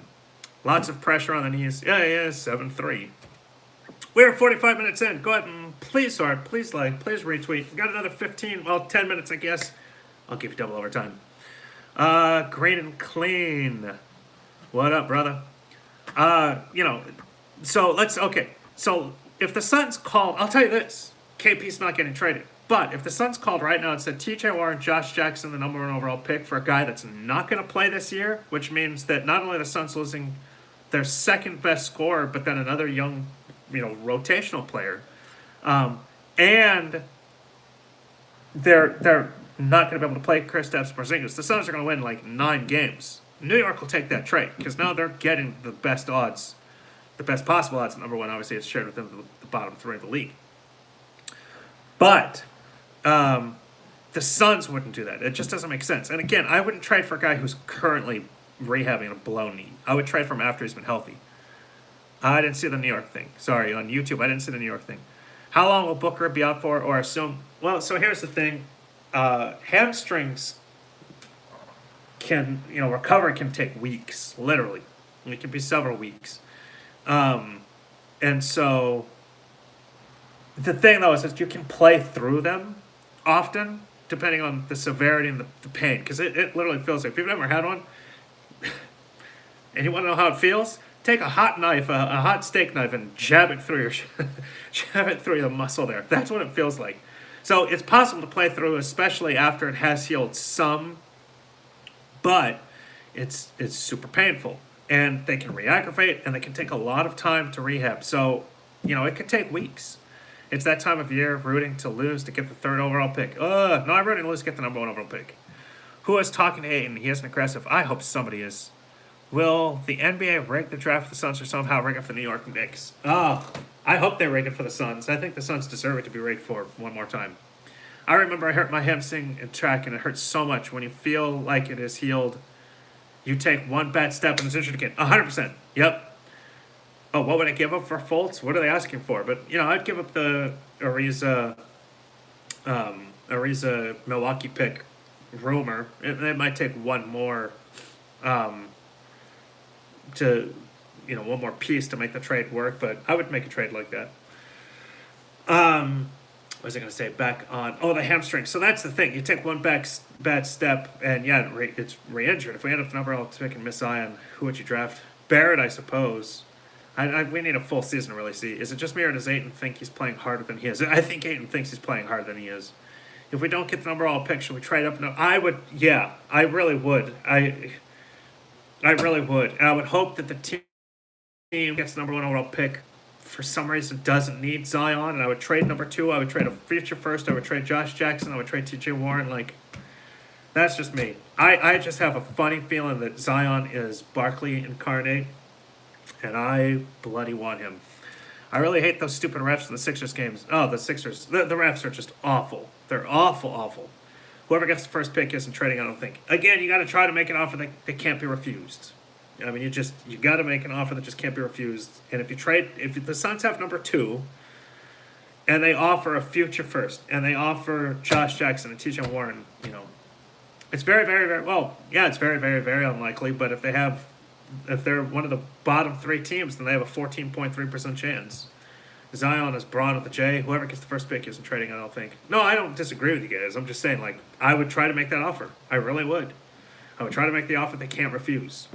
Lots of pressure on the knees. Yeah, 7'3". We're 45 minutes in. Go ahead and please like, please retweet. Got another 10 minutes, I guess. I'll give you double overtime. Great and clean. What up, brother? So if the Suns called, I'll tell you this, KP's not getting traded. But if the Suns called right now and said TJ Warren, Josh Jackson, the number 1 overall pick for a guy that's not going to play this year, which means that not only the Suns losing their second best scorer, but then another young, rotational player, and they're not going to be able to play Kristaps Porzingis. The Suns are going to win like 9 games. New York will take that trade because now they're getting the best odds, the best possible odds. Number 1, obviously, it's shared within the bottom 3 of the league. But the Suns wouldn't do that. It just doesn't make sense. And again, I wouldn't trade for a guy who's currently rehabbing a blown knee. I would trade for him after he's been healthy. I didn't see the New York thing. Sorry, on YouTube, I didn't see the New York thing. How long will Booker be out for or assume? Well, so here's the thing. Hamstrings can, recovery can take weeks, literally. It can be several weeks. And so the thing, though, is that you can play through them often, depending on the severity and the pain, because it literally feels like, if you've never had one, and you want to know how it feels, take a hot knife, a hot steak knife, and jab it through the muscle there. That's what it feels like. So it's possible to play through, especially after it has healed some, but it's super painful. And they can re-aggravate, and they can take a lot of time to rehab. So, it could take weeks. It's that time of year, rooting to lose to get the 3rd overall pick. No, I'm rooting to lose to get the number 1 overall pick. Who is talking to Ayton? He isn't aggressive. I hope somebody is. Will the NBA rig the draft for the Suns or somehow rig it for the New York Knicks? I hope they rig it for the Suns. I think the Suns deserve it to be rigged for one more time. I remember I hurt my hamstring in track, and it hurts so much. When you feel like it is healed, you take one bad step and it's injured again. 100%. Yep. Oh, what would I give up for Fultz? What are they asking for? But, I'd give up the Ariza Milwaukee pick rumor. It might take one more one more piece to make the trade work, but I would make a trade like that. what was I going to say? Back on, the hamstring. So that's the thing. You take one bad step, and yeah, it's re-injured. If we end up number one pick and miss Zion, who would you draft? Barrett, I suppose. We need a full season to really see. Is it just me, or does Ayton think he's playing harder than he is? I think Ayton thinks he's playing harder than he is. If we don't get the number one pick, should we trade up? No, I would. Yeah, I really would. I really would. And I would hope that the team gets the number one overall pick for some reason doesn't need Zion, and I would trade number two. I would trade a future first. I would trade Josh Jackson. I would trade T.J. Warren. Like, that's just me. I just have a funny feeling that Zion is Barkley incarnate, and I bloody want him. I really hate those stupid refs in the Sixers games. Oh, the Sixers. The refs are just awful. They're awful, awful. Whoever gets the first pick isn't trading, I don't think. Again, you got to try to make an offer that can't be refused. I mean, you got to make an offer that just can't be refused. And if the Suns have number two, and they offer a future first, and they offer Josh Jackson and T.J. Warren, it's very, very, very, well, yeah, it's very, very, very unlikely. But if they're one of the bottom three teams, then they have a 14.3% chance. Zion is Braun with the J. Whoever gets the first pick isn't trading, I don't think. No, I don't disagree with you guys. I'm just saying, like, I would try to make that offer. I really would. I would try to make the offer they can't refuse.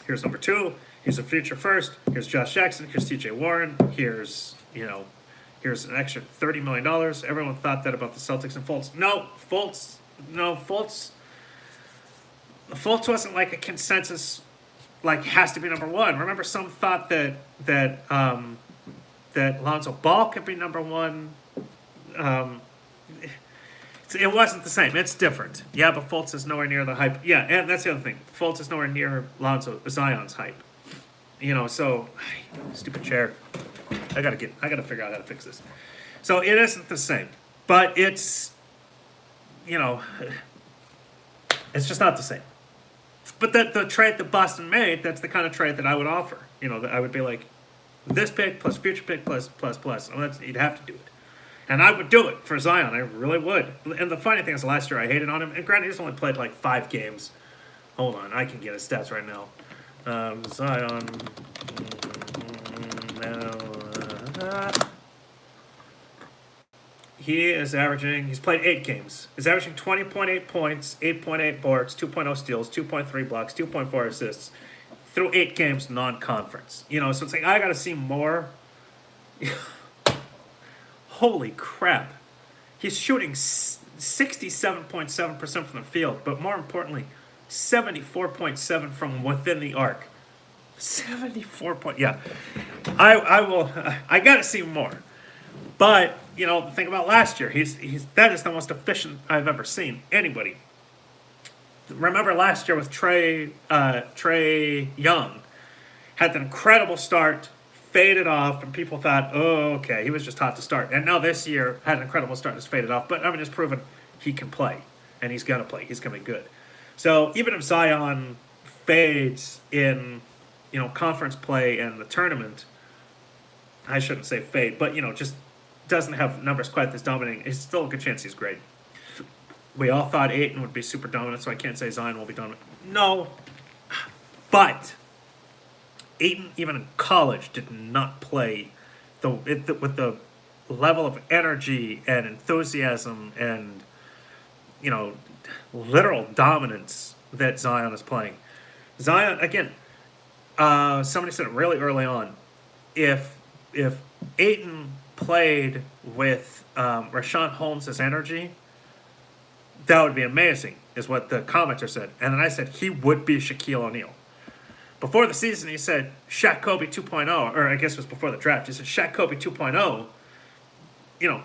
Here's number two. Here's a future first. Here's Josh Jackson. Here's T.J. Warren. Here's an extra $30 million. Everyone thought that about the Celtics and Fultz. Fultz wasn't like a consensus, like, has to be number one. Remember, some thought that Lonzo Ball could be number one. It wasn't the same. It's different. Yeah, but Fultz is nowhere near the hype. Yeah, and that's the other thing. Fultz is nowhere near Zion's hype. So stupid chair. I gotta figure out how to fix this. So it isn't the same, but it's it's just not the same. But the trade that Boston made, that's the kind of trade that I would offer. That I would be like, this pick plus future pick plus. You'd have to do it. And I would do it for Zion. I really would. And the funny thing is, last year I hated on him. And granted, he's only played like 5 games. Hold on, I can get his stats right now. Zion. He's played 8 games. He's averaging 20.8 points, 8.8 boards, 2.0 steals, 2.3 blocks, 2.4 assists through 8 games non-conference. So it's like, I got to see more. Holy crap. He's shooting 67.7% from the field, but more importantly, 74.7% from within the arc. 74 point. Yeah. I got to see more. But, the thing about last year, that is the most efficient I've ever seen anybody. Remember last year with Trae Young, had an incredible start, faded off, and people thought, oh, okay, he was just hot to start. And now this year had an incredible start and has faded off. But it's proven he can play, and he's going to play. He's going to be good. So even if Zion fades in, conference play and the tournament, I shouldn't say fade, but, just doesn't have numbers quite this dominating, it's still a good chance he's great. We all thought Ayton would be super dominant, so I can't say Zion will be dominant. No, but Ayton, even in college, did not play with the level of energy and enthusiasm and, literal dominance that Zion is playing. Zion, again, somebody said it really early on, if Ayton played with Rashawn Holmes' energy, that would be amazing, is what the commenter said. And then I said he would be Shaquille O'Neal. Before the season, he said Shaq Kobe 2.0, or I guess it was before the draft. He said Shaq Kobe 2.0.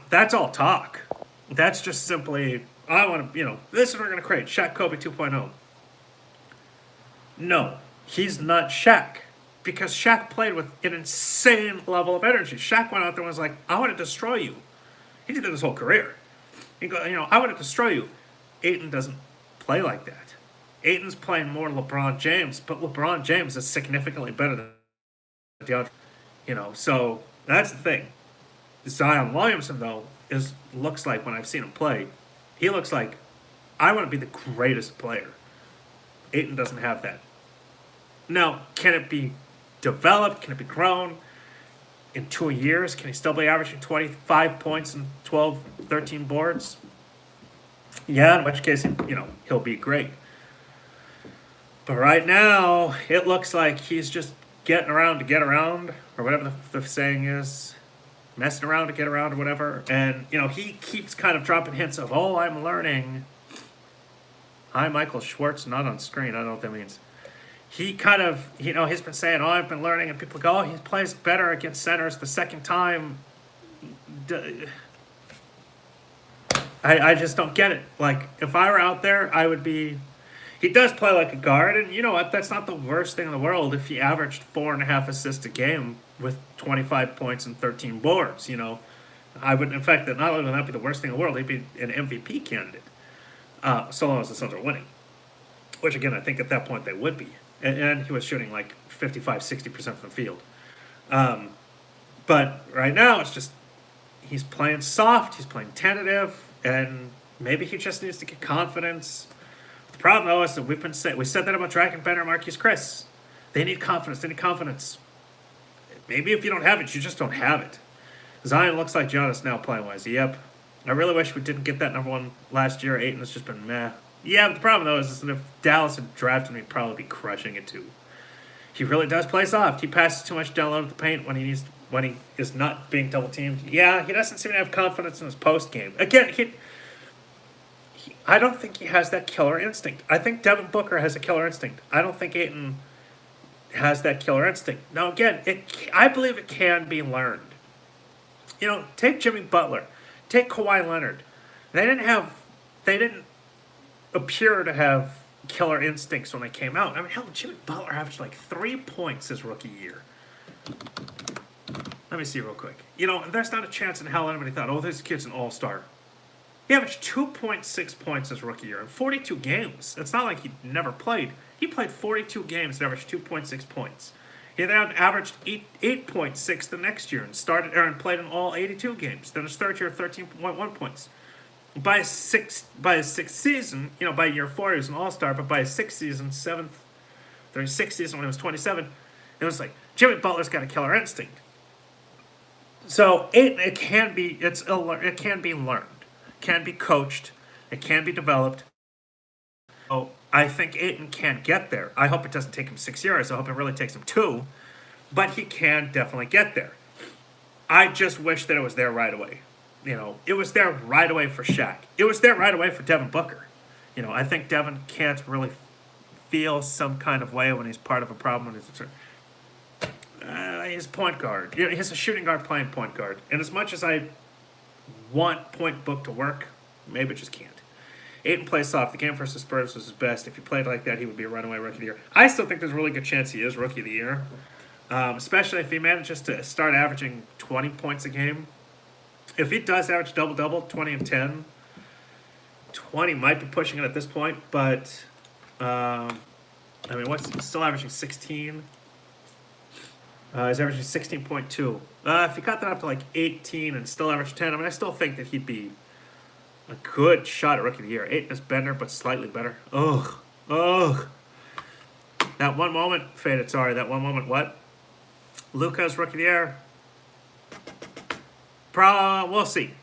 That's all talk. That's just simply, I want to, this is what we're going to create, Shaq Kobe 2.0. No, he's not Shaq. Because Shaq played with an insane level of energy. Shaq went out there and was like, I want to destroy you. He did that his whole career. He goes, I want to destroy you. Ayton doesn't play like that. Ayton's playing more LeBron James, but LeBron James is significantly better than DeAndre. So that's the thing. Zion Williamson, though, looks like, when I've seen him play, he looks like, I want to be the greatest player. Ayton doesn't have that. Now, can it be developed? Can it be grown? in 2 years, can he still be averaging 25 points and 12, 13 boards? Yeah, in which case, he'll be great. But right now, it looks like he's just getting around to get around, or whatever the saying is, messing around to get around or whatever. And, he keeps kind of dropping hints of, oh, I'm learning. Hi, Michael Schwartz, not on screen. I don't know what that means. He kind of, he's been saying, oh, I've been learning. And people go, oh, he plays better against centers the second time. I just don't get it. Like, if I were out there, I would be... He does play like a guard, and you know what? That's not the worst thing in the world if he averaged 4.5 assists a game with 25 points and 13 boards, I would, in fact, that not only would that be the worst thing in the world, he'd be an MVP candidate, so long as the Suns are winning. Which, again, I think at that point they would be. And he was shooting like 55, 60% from the field. But right now, it's just, he's playing soft, he's playing tentative, and maybe he just needs to get confidence. The problem, though, is that we said that about Dragan Bender and Marquise Chris. They need confidence. They need confidence. Maybe if you don't have it, you just don't have it. Zion looks like Giannis now playing wise. Yep. I really wish we didn't get that number one last year. Ayton has just been meh. Yeah, but the problem, though, is that if Dallas had drafted him, he'd probably be crushing it, too. He really does play soft. He passes too much down low to the paint when he is not being double-teamed. Yeah, he doesn't seem to have confidence in his post game. Again, I don't think he has that killer instinct. I think Devin Booker has a killer instinct. I don't think Ayton has that killer instinct. Now, again, I believe it can be learned. Take Jimmy Butler. Take Kawhi Leonard. They didn't appear to have killer instincts when they came out. I mean, hell, Jimmy Butler averaged like 3 points his rookie year. Let me see real quick. There's not a chance in hell anybody thought, oh, this kid's an all-star. He averaged 2.6 points his rookie year in 42 games. It's not like he never played. He played 42 games and averaged 2.6 points. He then averaged 8.6 the next year and played in all 82 games. Then his third year, 13.1 points. By his sixth season, by year 4, he was an all-star, but by his sixth season, when he was 27, it was like, Jimmy Butler's got a killer instinct. So it can be learned, can be coached, it can be developed. Oh, I think Ayton can get there. I hope it doesn't take him 6 years. I hope it really takes him 2, but he can definitely get there. I just wish that it was there right away. It was there right away for Shaq. It was there right away for Devin Booker. I think Devin can't really feel some kind of way when he's part of a problem. He's point guard. He's a shooting guard playing point guard. And as much as I want point book to work, maybe it just can't. Ayton plays soft. The game versus Spurs was his best. If he played like that, he would be a runaway Rookie of the Year. I still think there's a really good chance he is Rookie of the Year, especially if he manages to start averaging 20 points a game. If he does average double-double, 20 and 10, 20 might be pushing it at this point, but, he's still averaging 16. He's averaging 16.2. If he got that up to like 18 and still average 10, I still think that he'd be a good shot at Rookie of the Year. Ayton is better, but slightly better. Ugh. That one moment, faded, sorry, what? Luka's Rookie of the Year. We'll see.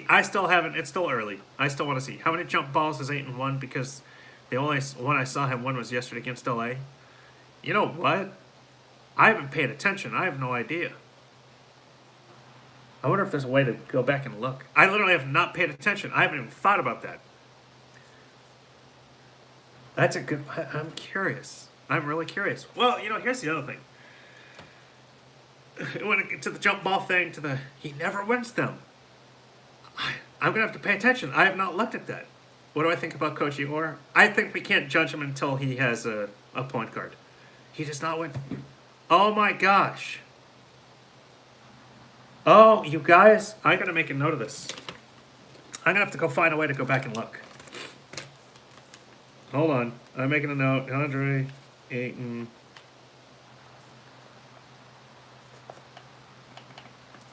I still haven't. It's still early. I still want to see. How many jump balls has Ayton won? Because the only one I saw him win was yesterday against LA. You know what? I haven't paid attention. I have no idea. I wonder if there's a way to go back and look. I literally have not paid attention. I haven't even thought about that. That's a good... I'm curious. I'm really curious. Well, here's the other thing. When it gets to the jump ball thing, he never wins them. I'm going to have to pay attention. I have not looked at that. What do I think about Coach Igor? I think we can't judge him until he has a point guard. He does not win. Oh my gosh. Oh, you guys, I got to make a note of this. I'm going to have to go find a way to go back and look. Hold on. I'm making a note. Andre Ayton.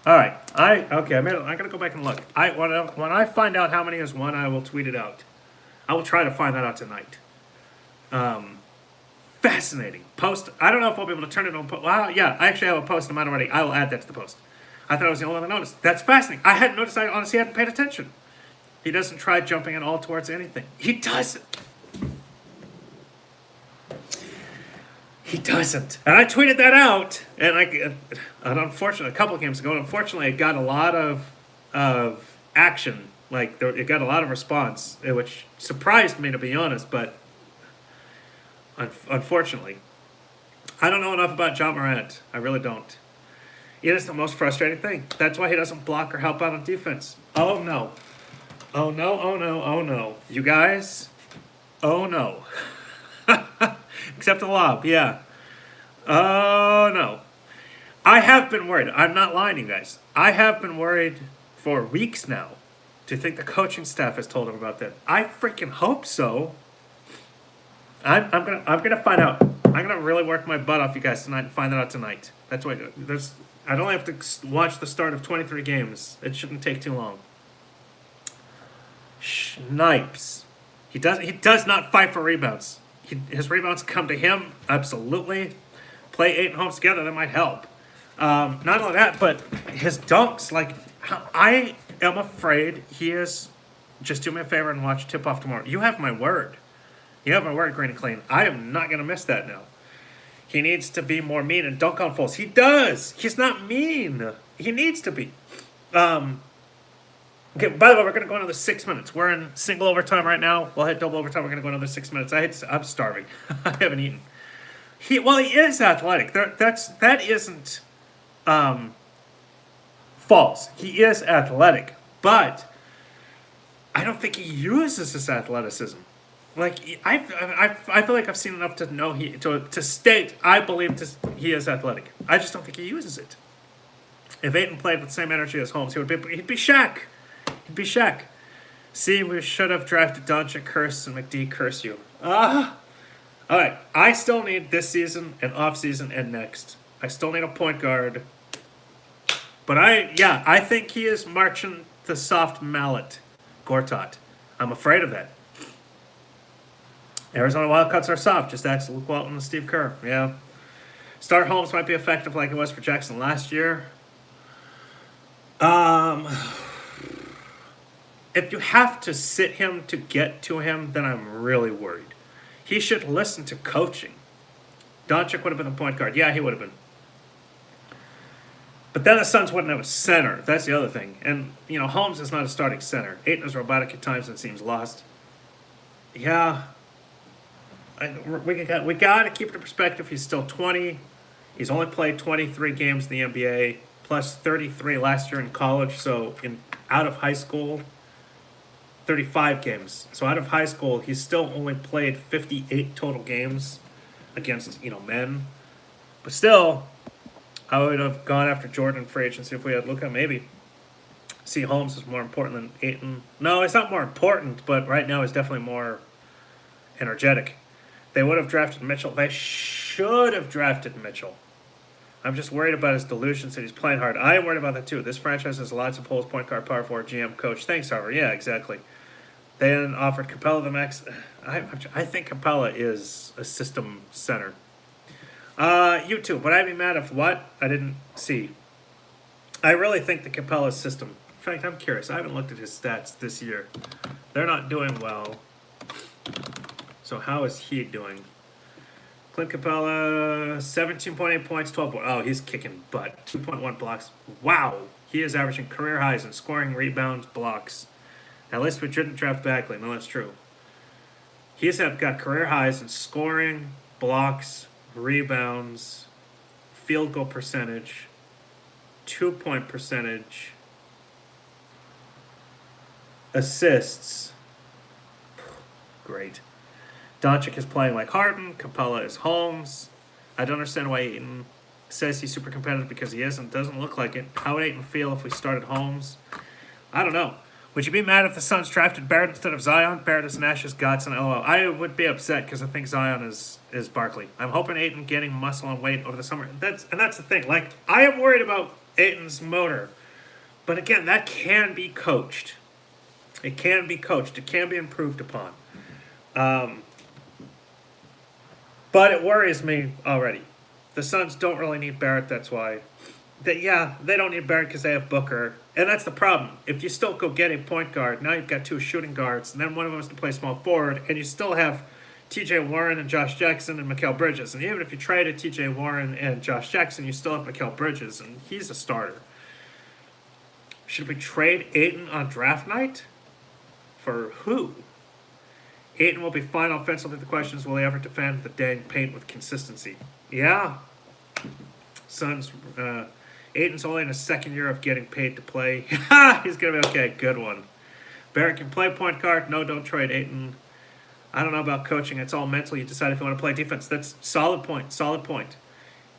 All right. I'm going to go back and look. When I find out how many is won, I will tweet it out. I will try to find that out tonight. fascinating. Post. I don't know if I'll be able to turn it on. Well, yeah, I actually have a post in mind already. I will add that to the post. I thought I was the only one that noticed. That's fascinating. I hadn't noticed. I honestly hadn't paid attention. He doesn't try jumping at all towards anything. He doesn't. He doesn't. And I tweeted that out, and unfortunately, a couple of games ago, unfortunately, it got a lot of action. Like, it got a lot of response, which surprised me, to be honest, but unfortunately. I don't know enough about John Morant. I really don't. It is the most frustrating thing. That's why he doesn't block or help out on defense. Oh, no. Oh, no, oh, no, oh, no. You guys? Oh, no. Except the lob, yeah. Oh, no. I have been worried. I'm not lying to you guys. I have been worried for weeks now. Do you think the coaching staff has told him about that? I freaking hope so. I'm gonna find out. I'm gonna really work my butt off you guys tonight and find that out tonight. That's why I don't have to watch the start of 23 games. It shouldn't take too long. Snipes. He does not fight for rebounds. His rebounds come to him, absolutely. Play Ayton Holmes together, that might help. Not only that, but his dunks, like, I am afraid he is, just do me a favor and watch tip-off tomorrow. You have my word. You have my word, Green and Clean. I am not going to miss that now. He needs to be more mean and dunk on fools. He does. He's not mean. He needs to be. Okay, by the way, we're going to go another 6 minutes. We're in single overtime right now. We'll hit double overtime. We're going to go another 6 minutes. I'm starving. I haven't eaten. He is athletic. That isn't false. He is athletic, but I don't think he uses his athleticism. Like, I feel like I've seen enough to know to state I believe he is athletic. I just don't think he uses it. If Ayton played with the same energy as Holmes, he'd be Shaq. He'd be Shaq. See, we should have drafted Doncic, curse, and McD, curse you. All right, I still need this season and off season and next. I still need a point guard. But I think he is marching the soft mallet, Gortat. I'm afraid of that. Arizona Wildcats are soft. Just ask Luke Walton and Steve Kerr. Yeah. Start Holmes might be effective like it was for Jackson last year. If you have to sit him to get to him, then I'm really worried. He should listen to coaching. Doncic would have been the point guard. Yeah, he would have been. But then the Suns wouldn't have a center. That's the other thing. And, Holmes is not a starting center. Ayton is robotic at times and seems lost. Yeah. We got to keep it in perspective. He's still 20. He's only played 23 games in the NBA, plus 33 last year in college. So out of high school, 35 games. So out of high school, he's still only played 58 total games against, men. But still, I would have gone after Jordan for agency if we had Luka, maybe. See, Holmes is more important than Ayton. No, it's not more important, but right now he's definitely more energetic. They would have drafted Mitchell. They should have drafted Mitchell. I'm just worried about his delusions that he's playing hard. I am worried about that too. This franchise has lots of holes, point guard, power forward, GM, coach. Thanks, Harvard. Yeah, exactly. They then offered Capella the max. I think Capella is a system center. YouTube, would I be mad if what? I didn't see. I really think the Capella system. In fact, I'm curious. I haven't looked at his stats this year. They're not doing well. So how is he doing? Clint Capella, 17.8 points, 12 points. Oh, he's kicking butt. 2.1 blocks. Wow. He is averaging career highs in scoring, rebounds, blocks. At least we shouldn't draft Bagley. No, that's true. He's got career highs in scoring, blocks, rebounds, field goal percentage, 2-point percentage, assists. Great. Doncic is playing like Harden. Capella is Holmes. I don't understand why Ayton says he's super competitive because he isn't. Doesn't look like it. How would Ayton feel if we started Holmes? I don't know. Would you be mad if the Suns drafted Barrett instead of Zion? Barrett is Nash's guts and LOL. I would be upset because I think Zion is Barkley. I'm hoping Ayton getting muscle and weight over the summer. That's the thing. Like, I am worried about Ayton's motor. But again, that can be coached. It can be coached. It can be improved upon. But it worries me already. The Suns don't really need Barrett. That's why. They don't need Barrett because they have Booker. And that's the problem. If you still go get a point guard, now you've got two shooting guards, and then one of them is to play small forward, and you still have T.J. Warren and Josh Jackson and Mikal Bridges. And even if you traded T.J. Warren and Josh Jackson, you still have Mikal Bridges, and he's a starter. Should we trade Ayton on draft night? For who? Ayton will be fine offensively. The question is, will he ever defend the dang paint with consistency? Yeah. Suns, Ayton's only in his second year of getting paid to play. He's going to be okay. Good one. Barrett can play point guard. No, don't trade Ayton. I don't know about coaching. It's all mental. You decide if you want to play defense. That's solid point. Solid point.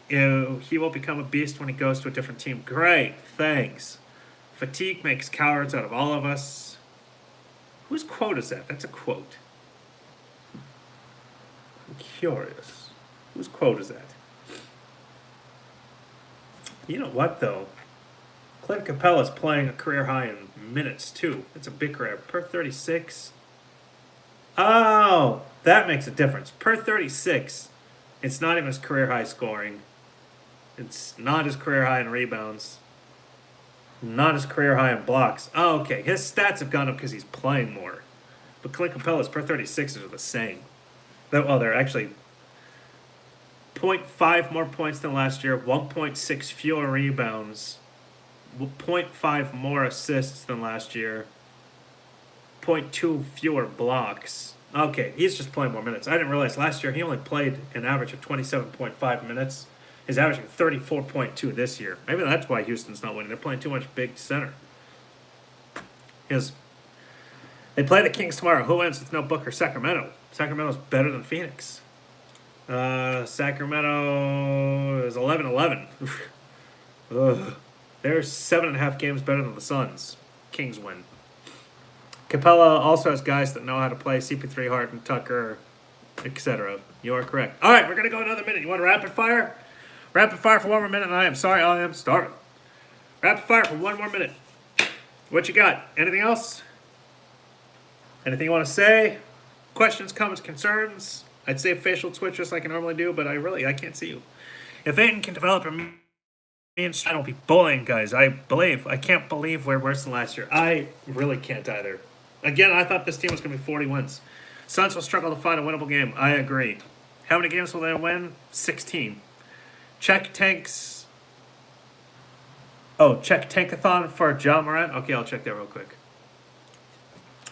He will become a beast when he goes to a different team. Great. Thanks. Fatigue makes cowards out of all of us. Whose quote is that? That's a quote. I'm curious. Whose quote is that? You know what, though? Clint Capella's playing a career high in minutes, too. It's a big career. Per 36. Oh, that makes a difference. Per 36, it's not even his career high scoring. It's not his career high in rebounds. Not his career high in blocks. Oh, okay. His stats have gone up because he's playing more. But Clint Capella's per 36 are the same. Well, they're actually 0.5 more points than last year, 1.6 fewer rebounds, 0.5 more assists than last year, 0.2 fewer blocks. Okay, he's just playing more minutes. I didn't realize last year he only played an average of 27.5 minutes. He's averaging 34.2 this year. Maybe that's why Houston's not winning. They're playing too much big center. They play the Kings tomorrow. Who wins with no Booker? Sacramento. Sacramento's better than Phoenix. Sacramento is 11-11. They're 7.5 games better than the Suns. Kings win. Capella also has guys that know how to play. CP3, Harden, Tucker, etc. You are correct. All right, we're going to go another minute. You want a rapid fire? Rapid fire for one more minute, and I am sorry, I am starving. Rapid fire for one more minute. What you got? Anything else? Anything you want to say? Questions, comments, concerns? I'd say facial twitches like I normally do, but I can't see you. If Ayton can develop, me and Stein will be bullying, guys. I can't believe we're worse than last year. I really can't either. Again, I thought this team was going to be 40 wins. Suns will struggle to find a winnable game. I agree. How many games will they win? 16. Check Tankathon for Ja Morant. Okay, I'll check that real quick.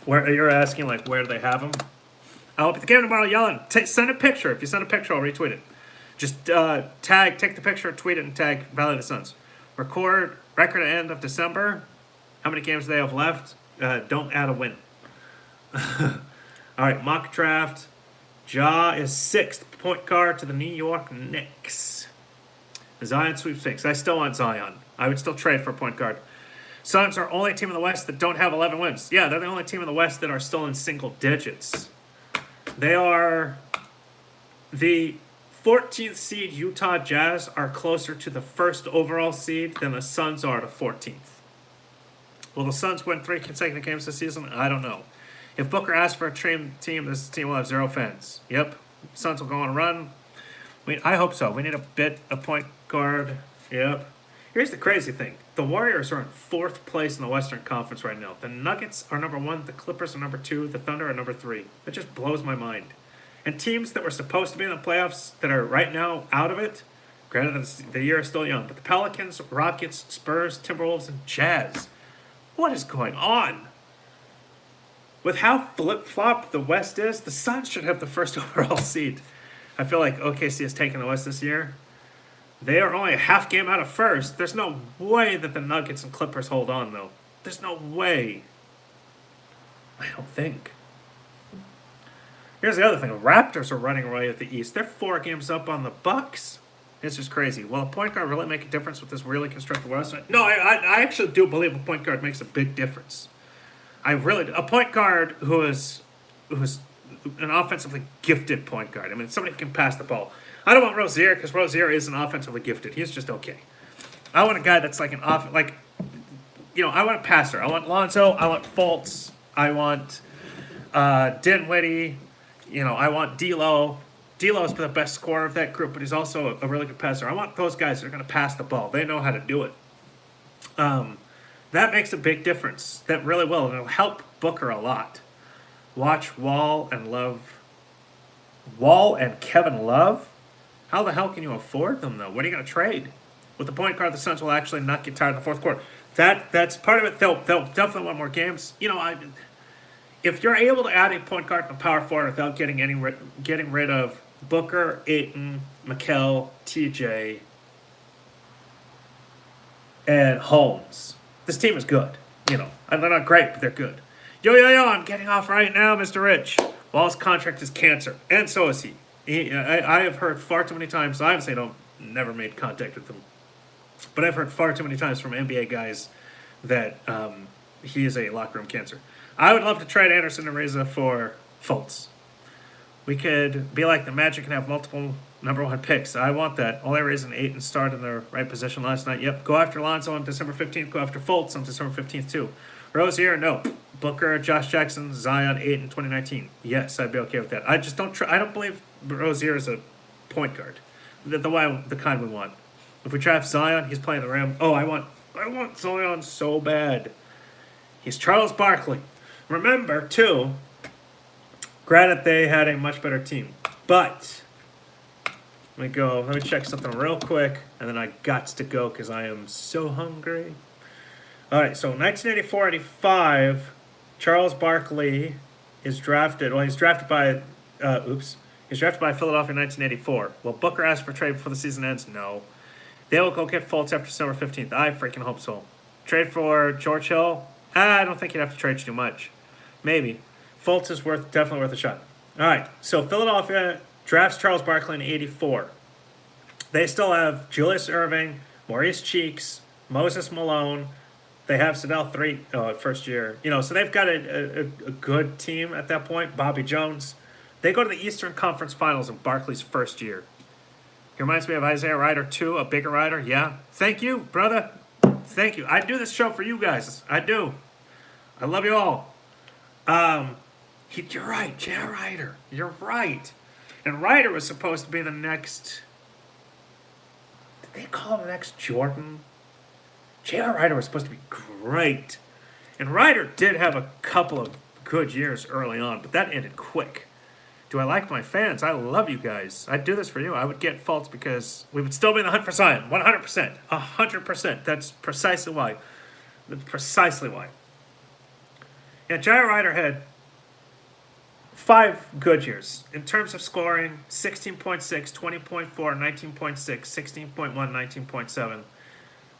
Where you're asking, like, where do they have them? I'll be at the game tomorrow yelling. Send a picture. If you send a picture, I'll retweet it. Just take the picture, tweet it, and tag Valley of the Suns. Record record at end of December. How many games do they have left? Don't add a win. All right, mock draft. Ja is 6th point guard to the New York Knicks. Zion sweepstakes. I still want Zion. I would still trade for a point guard. Suns are only team in the West that don't have 11 wins. Yeah, they're the only team in the West that are still in single digits. They are the 14th seed Utah Jazz are closer to the first overall seed than the Suns are to 14th. Will the Suns win 3 consecutive games this season? I don't know. If Booker asks for a team, this team will have 0 fans. Yep. Suns will go on a run. I hope so. We need a point guard. Yep. Here's the crazy thing. The Warriors are in 4th place in the Western Conference right now. The Nuggets are number 1. The Clippers are number 2. The Thunder are number 3. That just blows my mind. And teams that were supposed to be in the playoffs that are right now out of it, granted the year is still young, but the Pelicans, Rockets, Spurs, Timberwolves, and Jazz. What is going on? With how flip-flop the West is, the Suns should have the first overall seed. I feel like OKC has taken the West this year. They are only a half game out of first. There's no way that the Nuggets and Clippers hold on, though. There's no way. I don't think. Here's the other thing. The Raptors are running away at the East. They're 4 games up on the Bucks. It's just crazy. Will a point guard really make a difference with this really constructed West? No, I actually do believe a point guard makes a big difference. I really do. A point guard who is an offensively gifted point guard. I mean, somebody who can pass the ball. I don't want Rozier because Rozier isn't offensively gifted. He's just okay. I want a guy that's like I want a passer. I want Lonzo. I want Fultz. I want Dinwiddie. I want D'Lo D'Lo's the best scorer of that group, but he's also a really good passer. I want those guys that are going to pass the ball. They know how to do it. That makes a big difference. That really will. And it'll help Booker a lot. Watch Wall and Kevin Love? How the hell can you afford them, though? What are you going to trade? With the point guard, the Suns will actually not get tired in the fourth quarter. That's part of it. They'll definitely want more games. If you're able to add a point guard and a power forward without getting rid of Booker, Ayton, Mikal, TJ, and Holmes, this team is good. And they're not great, but they're good. Yo, I'm getting off right now, Mr. Rich. Wall's contract is cancer, and so is he. I have heard far too many times. I obviously never made contact with him, but I've heard far too many times from NBA guys that he is a locker room cancer. I would love to trade Anderson and Reza for Fultz. We could be like the Magic and have multiple number one picks. I want that. Only reason Ayton started in the right position last night. Yep, go after Lonzo on December 15th. Go after Fultz on December 15th, too. Rozier, no. Booker, Josh Jackson, Zion, Ayton, 2019. Yes, I'd be okay with that. I just don't I don't believe Rozier is a point guard. The kind we want. If we draft Zion, he's playing the rim. Oh, I want Zion so bad. He's Charles Barkley. Remember, too, granted they had a much better team, but let me check something real quick, and then I got to go because I am so hungry. All right, so 1984-85, Charles Barkley is drafted. Well, he's drafted by Philadelphia in 1984. Will Booker ask for trade before the season ends? No. They will go get Fultz after December 15th. I freaking hope so. Trade for George Hill? I don't think you'd have to trade too much. Maybe. Fultz is definitely worth a shot. All right, so Philadelphia drafts Charles Barkley in 84. They still have Julius Erving, Maurice Cheeks, Moses Malone. They have Sedell first year. So they've got a good team at that point. Bobby Jones. They go to the Eastern Conference Finals in Barkley's first year. He reminds me of Isaiah Ryder, too, a bigger Ryder. Yeah. Thank you, brother. Thank you. I do this show for you guys. I do. I love you all. You're right, J.R. Ryder. You're right. And Ryder was supposed to be the next... Did they call him the next Jordan? J.R. Ryder was supposed to be great. And Ryder did have a couple of good years early on, but that ended quick. Do I like my fans? I love you guys. I'd do this for you. I would get Fultz because we would still be in the hunt for Zion. 100%. 100%. That's precisely why. Yeah, J.R. Ryder had 5 good years. In terms of scoring, 16.6, 20.4, 19.6, 16.1, 19.7.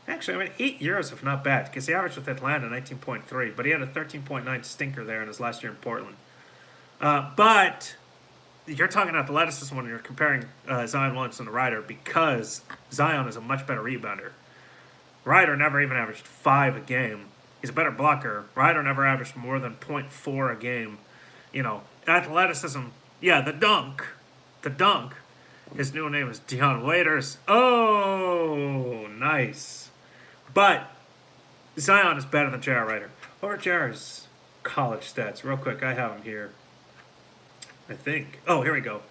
Actually, 8 years if not bad, because he averaged with Atlanta 19.3, but he had a 13.9 stinker there in his last year in Portland. But you're talking athleticism when you're comparing Zion Williamson to Ryder, because Zion is a much better rebounder. Ryder never even averaged 5 a game. He's a better blocker. Ryder never averaged more than 0.4 a game. Athleticism, yeah, the dunk. His new name is Dion Waiters. Oh, nice. But Zion is better than J.R. Ryder. What are J.R.'s college stats? Real quick, I have him here. I think. Oh, here we go.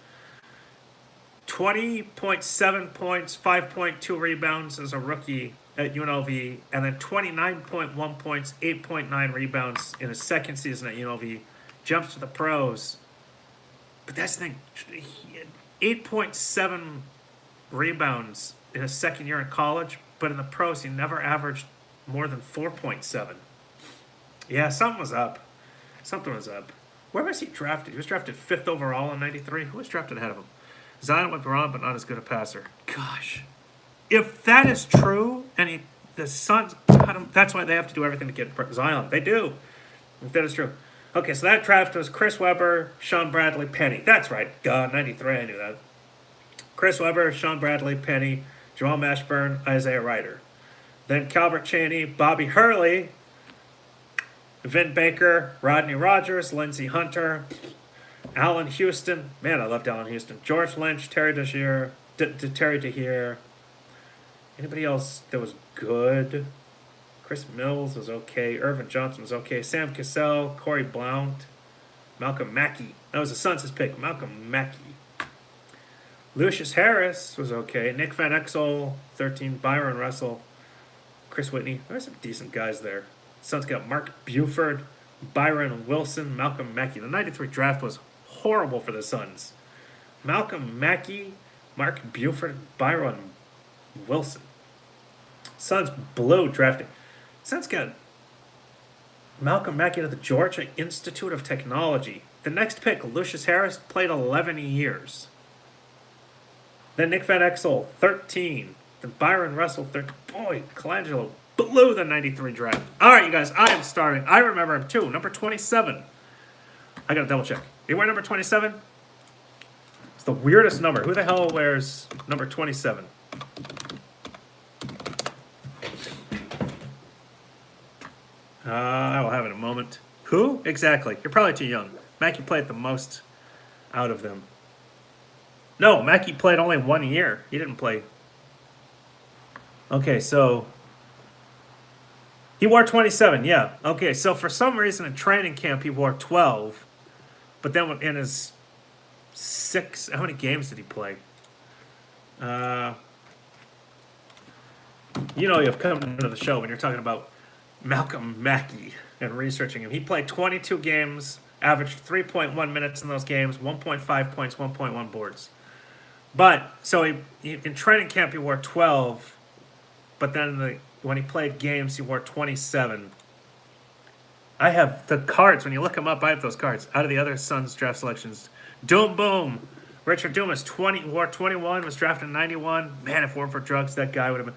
20.7 points, 5.2 rebounds as a rookie at UNLV, and then 29.1 points, 8.9 rebounds in his second season at UNLV. Jumps to the pros. But that's the thing. 8.7 rebounds in his second year in college, but in the pros, he never averaged more than 4.7. Yeah, something was up. Where was he drafted? He was drafted 5th overall in 93. Who was drafted ahead of him? Zion went wrong, but not as good a passer. Gosh. If that is true, and the Suns got him, that's why they have to do everything to get Zion. They do. If that is true. Okay, so that draft was Chris Webber, Sean Bradley, Penny. That's right. 93, I knew that. Chris Webber, Sean Bradley, Penny, Jamal Mashburn, Isaiah Ryder. Then Calbert Chaney, Bobby Hurley, Vin Baker, Rodney Rogers, Lindsey Hunter, Allen Houston. Man, I loved Allen Houston. George Lynch, Terry Dehere. Anybody else that was good? Chris Mills was okay. Irvin Johnson was okay. Sam Cassell, Corey Blount, Malcolm Mackey. That was the Suns' pick. Malcolm Mackey. Lucius Harris was okay. Nick Van Exel, 13. Byron Russell, Chris Whitney. There's some decent guys there. Suns got Mark Buford, Byron Wilson, Malcolm Mackey. The 93 draft was horrible for the Suns. Malcolm Mackey, Mark Buford, Byron Wilson. Suns blew drafting. Suns got Malcolm Mackey to the Georgia Institute of Technology. The next pick, Lucius Harris, played 11 years. Then Nick Van Exel, 13. Then Byron Russell, 13. Boy, Colangelo blew the 93 draft. All right, you guys, I am starting. I remember him too. Number 27. I got to double check. You wear number 27? It's the weirdest number. Who the hell wears number 27? I will have it in a moment. Who? Exactly. You're probably too young. Mackey played the most out of them. No, Mackey played only 1 year. He didn't play. Okay, so he wore 27, yeah. Okay, so for some reason in training camp he wore 12. But then in his how many games did he play? You've come into the show when you're talking about Malcolm Mackey and researching him. He played 22 games, averaged 3.1 minutes in those games, 1.5 points, 1.1 boards. But, so he in training camp he wore 12, but then when he played games he wore 27. I have the cards. When you look them up, I have those cards. Out of the other Suns draft selections. Doom Boom. Richard Dumas, wore 21, was drafted in 91. Man, if it weren't for drugs, that guy would have been.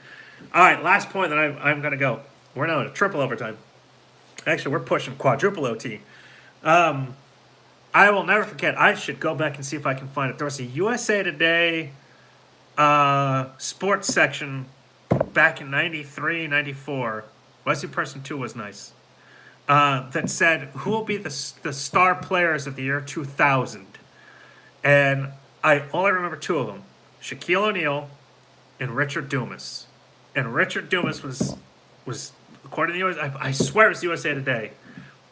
All right, last point that I'm going to go. We're now in a triple overtime. Actually, we're pushing quadruple OT. I will never forget. I should go back and see if I can find it. There was a USA Today sports section back in 93, 94. Wesley Person 2 was nice. That said, who will be the star players of the year 2000? And I only remember two of them, Shaquille O'Neal and Richard Dumas. And Richard Dumas was according to the USA, I swear it was USA Today,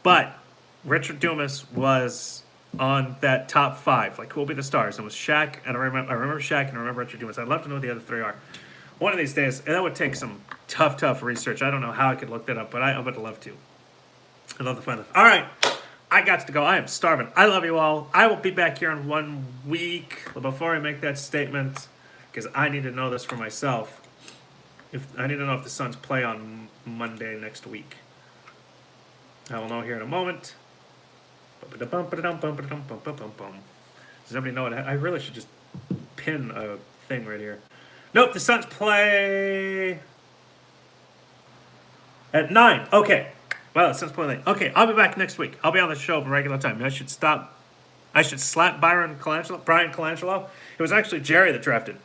but Richard Dumas was on that top five. Like, who will be the stars? It was Shaq, and I remember Shaq, and I remember Richard Dumas. I'd love to know what the other three are. One of these days, and that would take some tough research. I don't know how I could look that up, but I would love to. I'd love to find it. All right. I got to go. I am starving. I love you all. I will be back here in 1 week. Before I make that statement, because I need to know this for myself. I need to know if the Suns play on Monday next week. I will know here in a moment. Does anybody know what? I really should just pin a thing right here. Nope, the Suns play at 9. Okay. Well, the Suns play late. Okay, I'll be back next week. I'll be on the show at regular time. I should slap Brian Colangelo. It was actually Jerry that drafted.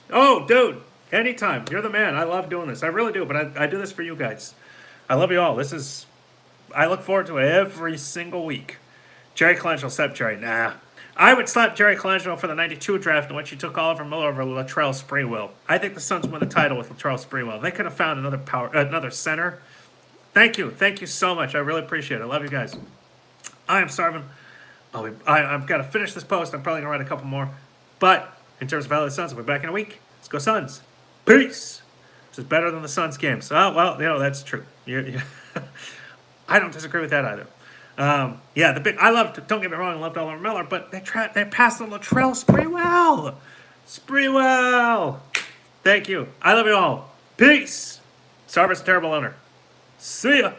Oh, dude. Anytime. You're the man. I love doing this. I really do, but I do this for you guys. I love you all. I look forward to it every single week. Jerry Colangelo slapped Jerry. Nah. I would slap Jerry Colangelo for the 92 draft in which he took Oliver Miller over Latrell Sprewell. I think the Suns win the title with Latrell Sprewell. They could have found another center. Thank you. Thank you so much. I really appreciate it. I love you guys. I am starving. I've got to finish this post. I'm probably going to write a couple more. But in terms of Valley of the Suns, I'll be back in a week. Let's go Suns. Peace. This is better than the Suns games. Oh, well, that's true. I don't disagree with that either. Don't get me wrong, I loved Oliver Miller, but they passed on Latrell Sprewell. Sprewell. Thank you. I love you all. Peace. Sarver's a terrible owner. See ya.